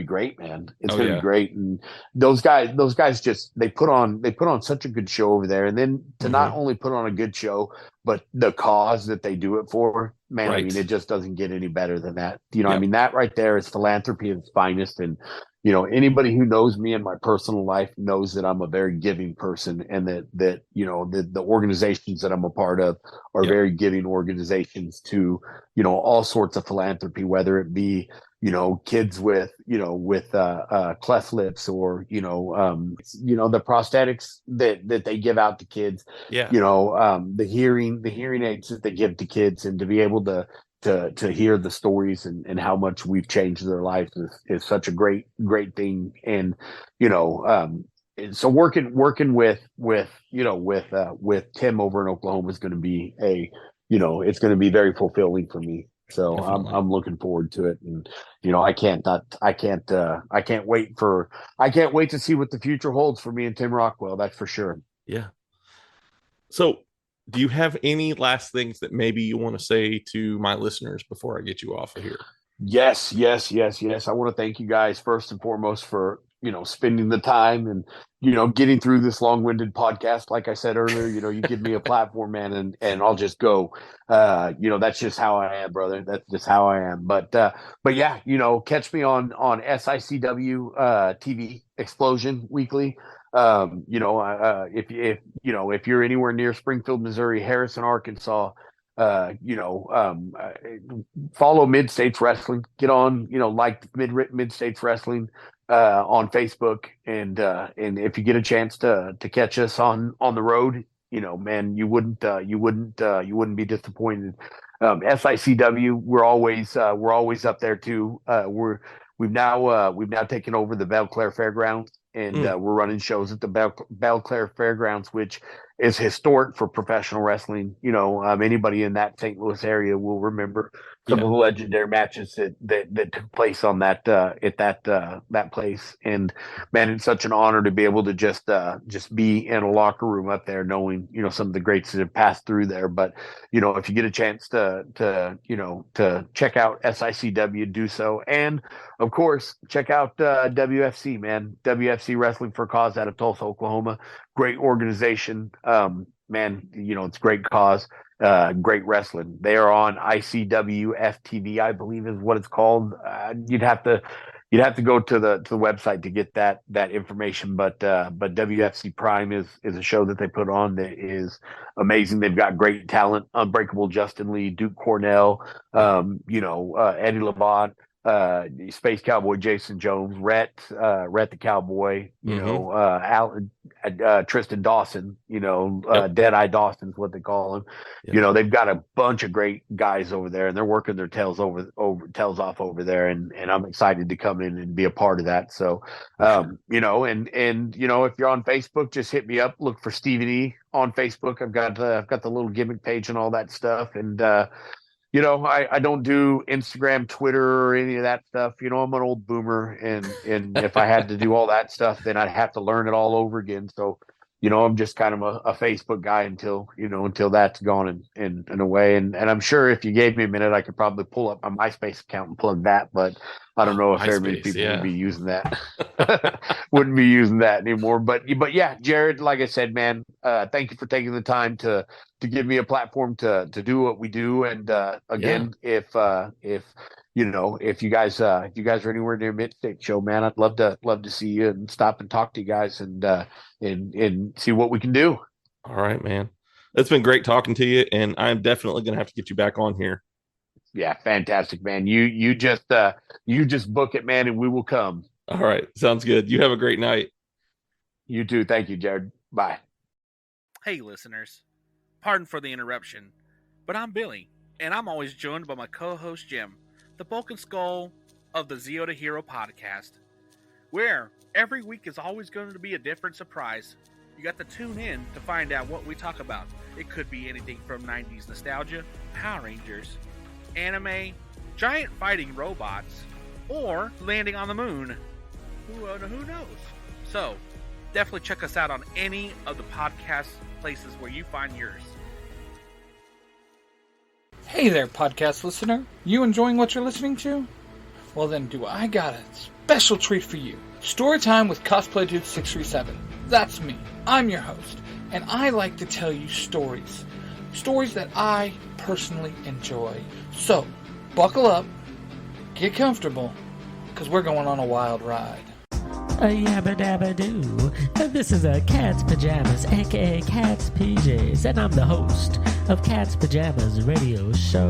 great, man. It's gonna be great. And those guys just they put on such a good show over there, and then to not only put on a good show, but the cause that they do it for, man. Right. I mean, it just doesn't get any better than that. I mean, that right there is philanthropy at its finest, and anybody who knows me in my personal life knows that I'm a very giving person, and that the organizations that I'm a part of are very giving organizations to, all sorts of philanthropy, whether it be, kids with cleft lips, or, the prosthetics that they give out to kids, the hearing aids that they give to kids, and to be able to hear the stories and how much we've changed their lives is such a great thing. And, so working with Tim over in Oklahoma is going to be it's going to be very fulfilling for me. So I'm looking forward to it. And, I can't wait to see what the future holds for me and Tim Rockwell. That's for sure. Yeah. So, do you have any last things that maybe you want to say to my listeners before I get you off of here? Yes. I want to thank you guys first and foremost for, spending the time and, getting through this long-winded podcast. Like I said earlier, you give me a platform, man, and I'll just go. That's just how I am, brother. That's just how I am. But yeah, catch me on SICW TV Explosion Weekly. If you're anywhere near Springfield, Missouri, Harrison, Arkansas, follow Mid-States Wrestling. Get on, like Mid-States Wrestling on Facebook, and if you get a chance to catch us on the road, man, you wouldn't be disappointed. SICW, we're always up there too. We've now taken over the Belle Claire Fairgrounds, and we're running shows at the Belle Claire Fairgrounds, which is historic for professional wrestling. Anybody in that St. Louis area will remember some of the legendary matches that took place on that at that place. And man, it's such an honor to be able to just be in a locker room up there, knowing some of the greats that have passed through there. But if you get a chance to check out SICW, do so. And of course, check out WFC, man. WFC Wrestling for a Cause out of Tulsa, Oklahoma. Great organization. Man, it's great cause, great wrestling. They are on ICW FTV, I believe is what it's called. You'd have to go to the website to get that information. But WFC Prime is a show that they put on that is amazing. They've got great talent: Unbreakable Justin Lee, Duke Cornell, Eddie Labat, Space Cowboy Jason Jones, Rhett the Cowboy, Tristan Dawson, Deadeye Dawson's what they call him. Yep. They've got a bunch of great guys over there, and they're working their tails off over there, and I'm excited to come in and be a part of that. So, if you're on Facebook, just hit me up. Look for Stephen E on Facebook. I've got the little gimmick page and all that stuff, and I don't do Instagram, Twitter, or any of that stuff. I'm an old boomer, and if I had to do all that stuff, then I'd have to learn it all over again. So, I'm just kind of a Facebook guy until that's gone and away. And I'm sure if you gave me a minute, I could probably pull up my MySpace account and plug that. But I don't know if very many people would be using that. Wouldn't be using that anymore. But yeah, Jared, like I said, man, thank you for taking the time to give me a platform to do what we do. And again, if you guys are anywhere near Mid-State Show, man, I'd love to see you and stop and talk to you guys and see what we can do. All right, man. It's been great talking to you, and I'm definitely going to have to get you back on here. Yeah, fantastic, man. You just book it, man, and we will come. All right, sounds good. You have a great night. You too. Thank you, Jared. Bye. Hey, listeners. Pardon for the interruption, but I'm Billy, and I'm always joined by my co-host Jim, the bulk and skull of the Zero to Hero podcast, where every week is always going to be a different surprise. You got to tune in to find out what we talk about. It could be anything from 90s nostalgia, Power Rangers, anime, giant fighting robots, or landing on the moon. Who knows? So, definitely check us out on any of the podcast places where you find yours. Hey there, podcast listener. You enjoying what you're listening to? Well then, I got a special treat for you. Storytime with Cosplay Dude 637. That's me. I'm your host, and I like to tell you stories. Stories that I personally enjoy. So, buckle up, get comfortable, because we're going on a wild ride. yabba dabba doo. This is Cat's Pajamas, aka Cat's PJs, and I'm the host of Cat's Pajamas radio show.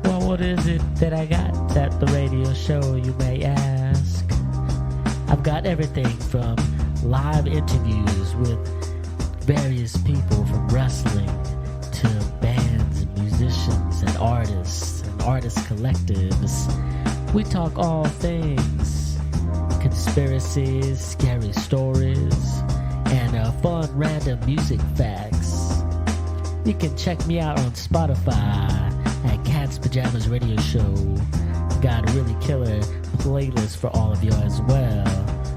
Well, what is it that I got at the radio show, you may ask? I've got everything from live interviews with various people from wrestling to bands and musicians and artist collectives. We talk all things, conspiracies, scary stories, and fun random music facts. You can check me out on Spotify at Cat's Pajamas Radio Show. Got a really killer playlist for all of you as well.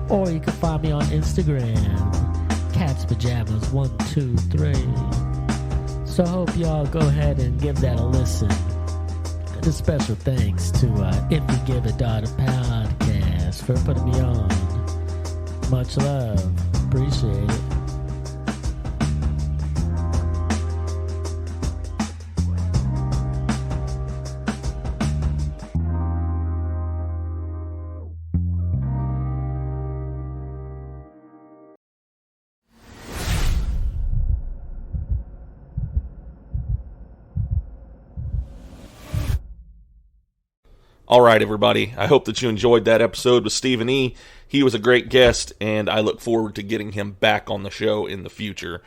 Or you can find me on Instagram, Cat's Pajamas 123. So I hope y'all go ahead and give that a listen. And a special thanks to If You Give a Daughter Podcast for putting me on. Much love. Appreciate it. All right, everybody. I hope that you enjoyed that episode with Stephen E. He was a great guest, and I look forward to getting him back on the show in the future.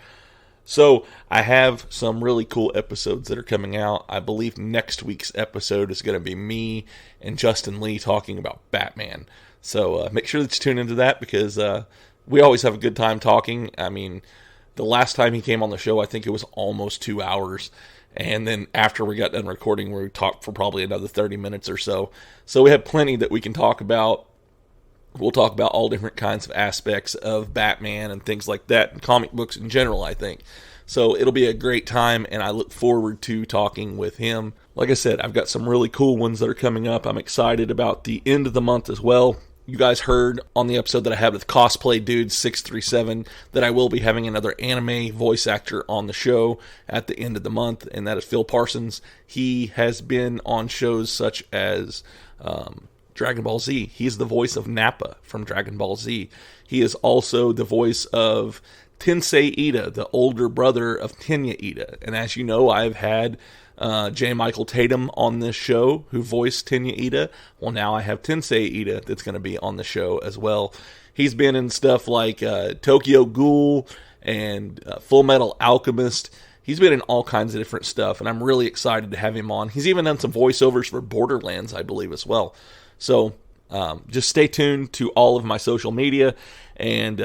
So, I have some really cool episodes that are coming out. I believe next week's episode is going to be me and Justin Lee talking about Batman. So, make sure that you tune into that because we always have a good time talking. I mean, the last time he came on the show, I think it was almost 2 hours. And then after we got done recording, we talked for probably another 30 minutes or so. So we have plenty that we can talk about. We'll talk about all different kinds of aspects of Batman and things like that, and comic books in general, I think. So it'll be a great time, and I look forward to talking with him. Like I said, I've got some really cool ones that are coming up. I'm excited about the end of the month as well. You guys heard on the episode that I had with Cosplay Dude 637 that I will be having another anime voice actor on the show at the end of the month, and that is Phil Parsons. He has been on shows such as Dragon Ball Z. He's the voice of Nappa from Dragon Ball Z. He is also the voice of Tensei Ida, the older brother of Tenya Ida. And as you know, I've had J. Michael Tatum on this show, who voiced Tenya Ida. Well, now I have Tensei Ida that's going to be on the show as well. He's been in stuff like Tokyo Ghoul and Full Metal Alchemist. He's been in all kinds of different stuff, and I'm really excited to have him on. He's even done some voiceovers for Borderlands, I believe, as well. So just stay tuned to all of my social media, and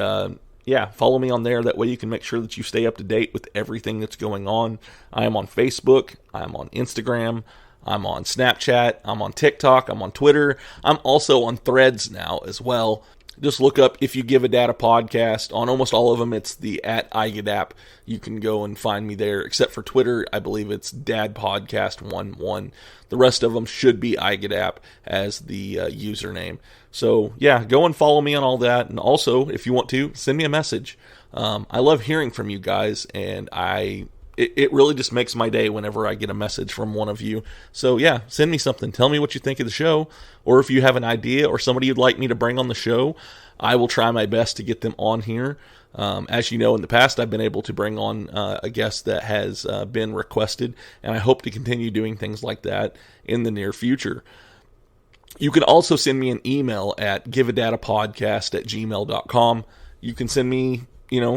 follow me on there. That way you can make sure that you stay up to date with everything that's going on. I am on Facebook. I'm on Instagram. I'm on Snapchat. I'm on TikTok. I'm on Twitter. I'm also on Threads now as well. Just look up If You Give a Data Podcast. On almost all of them, it's the @iGetApp. You can go and find me there. Except for Twitter, I believe it's Dad Podcast 11. The rest of them should be iGetApp as the username. So, yeah, go and follow me on all that. And also, if you want to, send me a message. I love hearing from you guys, and it really just makes my day whenever I get a message from one of you. So, yeah, send me something. Tell me what you think of the show, or if you have an idea or somebody you'd like me to bring on the show, I will try my best to get them on here. As you know, in the past, I've been able to bring on a guest that has been requested, and I hope to continue doing things like that in the near future. You can also send me an email at giveadatapodcast@gmail.com. You can send me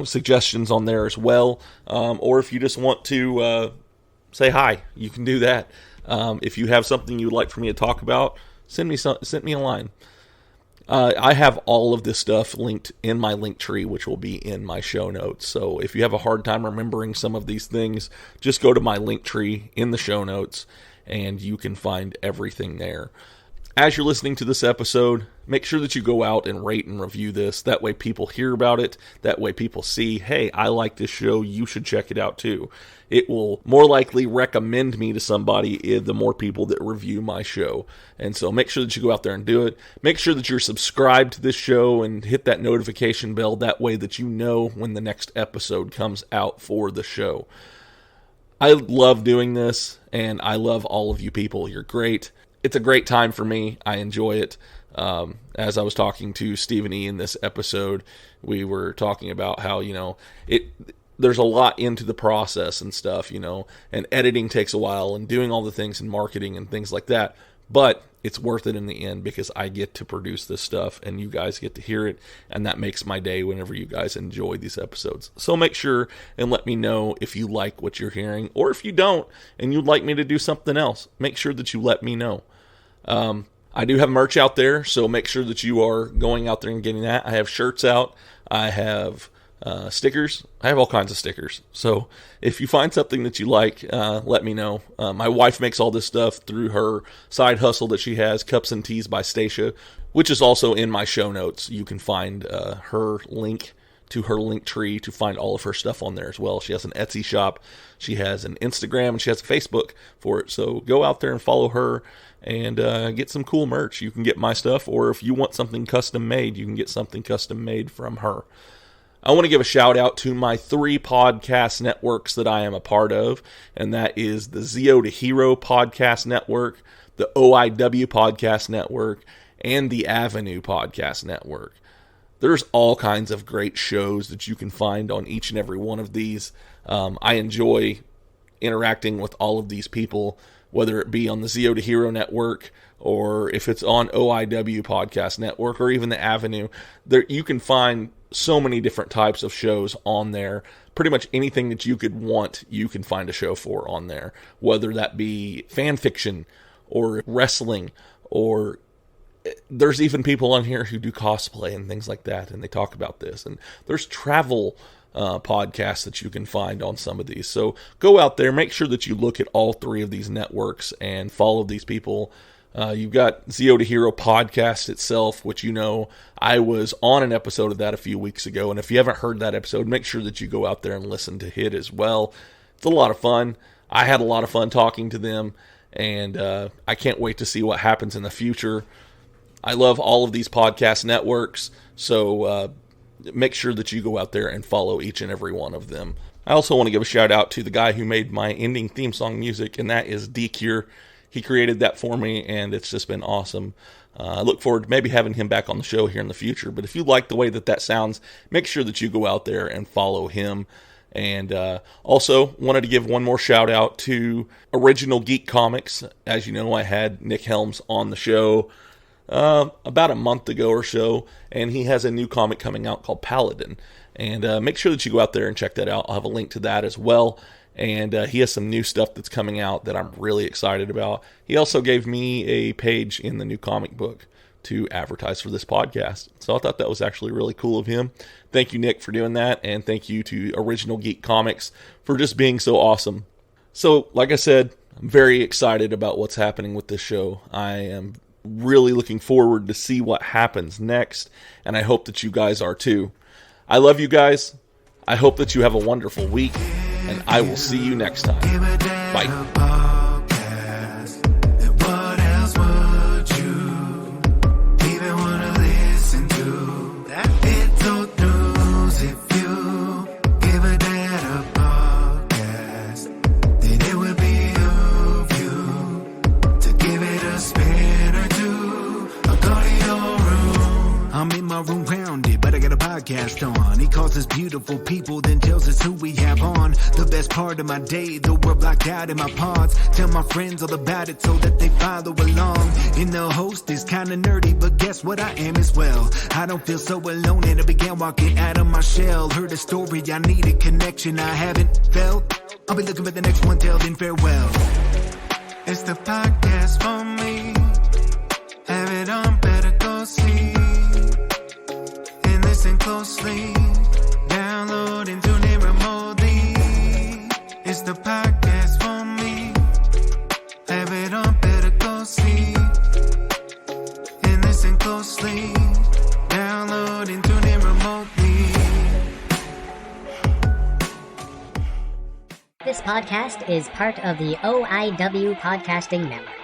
suggestions on there as well. Or if you just want to say hi, you can do that. If you have something you'd like for me to talk about, send me a line. I have all of this stuff linked in my Linktree, which will be in my show notes. So if you have a hard time remembering some of these things, just go to my Linktree in the show notes, and you can find everything there. As you're listening to this episode, make sure that you go out and rate and review this. That way people hear about it. That way people see, hey, I like this show. You should check it out too. It will more likely recommend me to somebody the more people that review my show. And so make sure that you go out there and do it. Make sure that you're subscribed to this show and hit that notification bell. That way that you know when the next episode comes out for the show. I love doing this, and I love all of you people. You're great. It's a great time for me. I enjoy it. As I was talking to Stephen E. in this episode, we were talking about how, there's a lot into the process and stuff, and editing takes a while, and doing all the things in marketing and things like that. But it's worth it in the end because I get to produce this stuff and you guys get to hear it, and that makes my day whenever you guys enjoy these episodes. So make sure and let me know if you like what you're hearing, or if you don't and you'd like me to do something else. Make sure that you let me know. I do have merch out there, so make sure that you are going out there and getting that. I have shirts out. I have stickers. I have all kinds of stickers. So if you find something that you like, let me know. My wife makes all this stuff through her side hustle that she has, Cups and Teas by Stasha, which is also in my show notes. You can find her link to her Linktree to find all of her stuff on there as well. She has an Etsy shop, she has an Instagram, and she has a Facebook for it. So go out there and follow her and get some cool merch. You can get my stuff, or if you want something custom made, you can get something custom made from her. I want to give a shout out to my 3 podcast networks that I am a part of, and that is the Zio to Hero Podcast Network, the OIW Podcast Network, and the Avenue Podcast Network. There's all kinds of great shows that you can find on each and every one of these. I enjoy interacting with all of these people, whether it be on the Zio to Hero Network, or if it's on OIW Podcast Network, or even the Avenue. There, you can find so many different types of shows on there. Pretty much anything that you could want, you can find a show for on there. Whether that be fan fiction, or wrestling, or there's even people on here who do cosplay and things like that, and they talk about this. And there's travel podcasts that you can find on some of these. So go out there, make sure that you look at all 3 of these networks and follow these people. You've got Zio to Hero Podcast itself, which I was on an episode of that a few weeks ago. And if you haven't heard that episode, make sure that you go out there and listen to it as well. It's a lot of fun. I had a lot of fun talking to them, and I can't wait to see what happens in the future. I love all of these podcast networks, so make sure that you go out there and follow each and every one of them. I also want to give a shout out to the guy who made my ending theme song music, and that is Geek. He created that for me, and it's just been awesome. I look forward to maybe having him back on the show here in the future. But if you like the way that sounds, make sure that you go out there and follow him. And also wanted to give one more shout out to Original Geek Comics. As you know, I had Nick Helms on the show about a month ago or so, and he has a new comic coming out called Paladin. And make sure that you go out there and check that out. I'll have a link to that as well. And he has some new stuff that's coming out that I'm really excited about. He also gave me a page in the new comic book to advertise for this podcast. So I thought that was actually really cool of him. Thank you, Nick, for doing that. And thank you to Original Geek Comics for just being so awesome. So, like I said, I'm very excited about what's happening with this show. I am really looking forward to see what happens next. And I hope that you guys are too. I love you guys. I hope that you have a wonderful week. And I will see you next time. Bye. Room rounded, but I got a podcast on. He calls us beautiful people, then tells us who we have on. The best part of my day, the world blocked out in my pods. Tell my friends all about it so that they follow along. And the host is kinda nerdy, but guess what I am as well. I don't feel so alone, and I began walking out of my shell. Heard a story, I need a connection I haven't felt. I'll be looking for the next one, till then farewell. It's the podcast for me. Have it on, better go see. Listen closely, download and tune in remotely. It's the podcast for me. Have it on, better go see. And listen closely, download and tune in remotely. This podcast is part of the OIW Podcasting Network.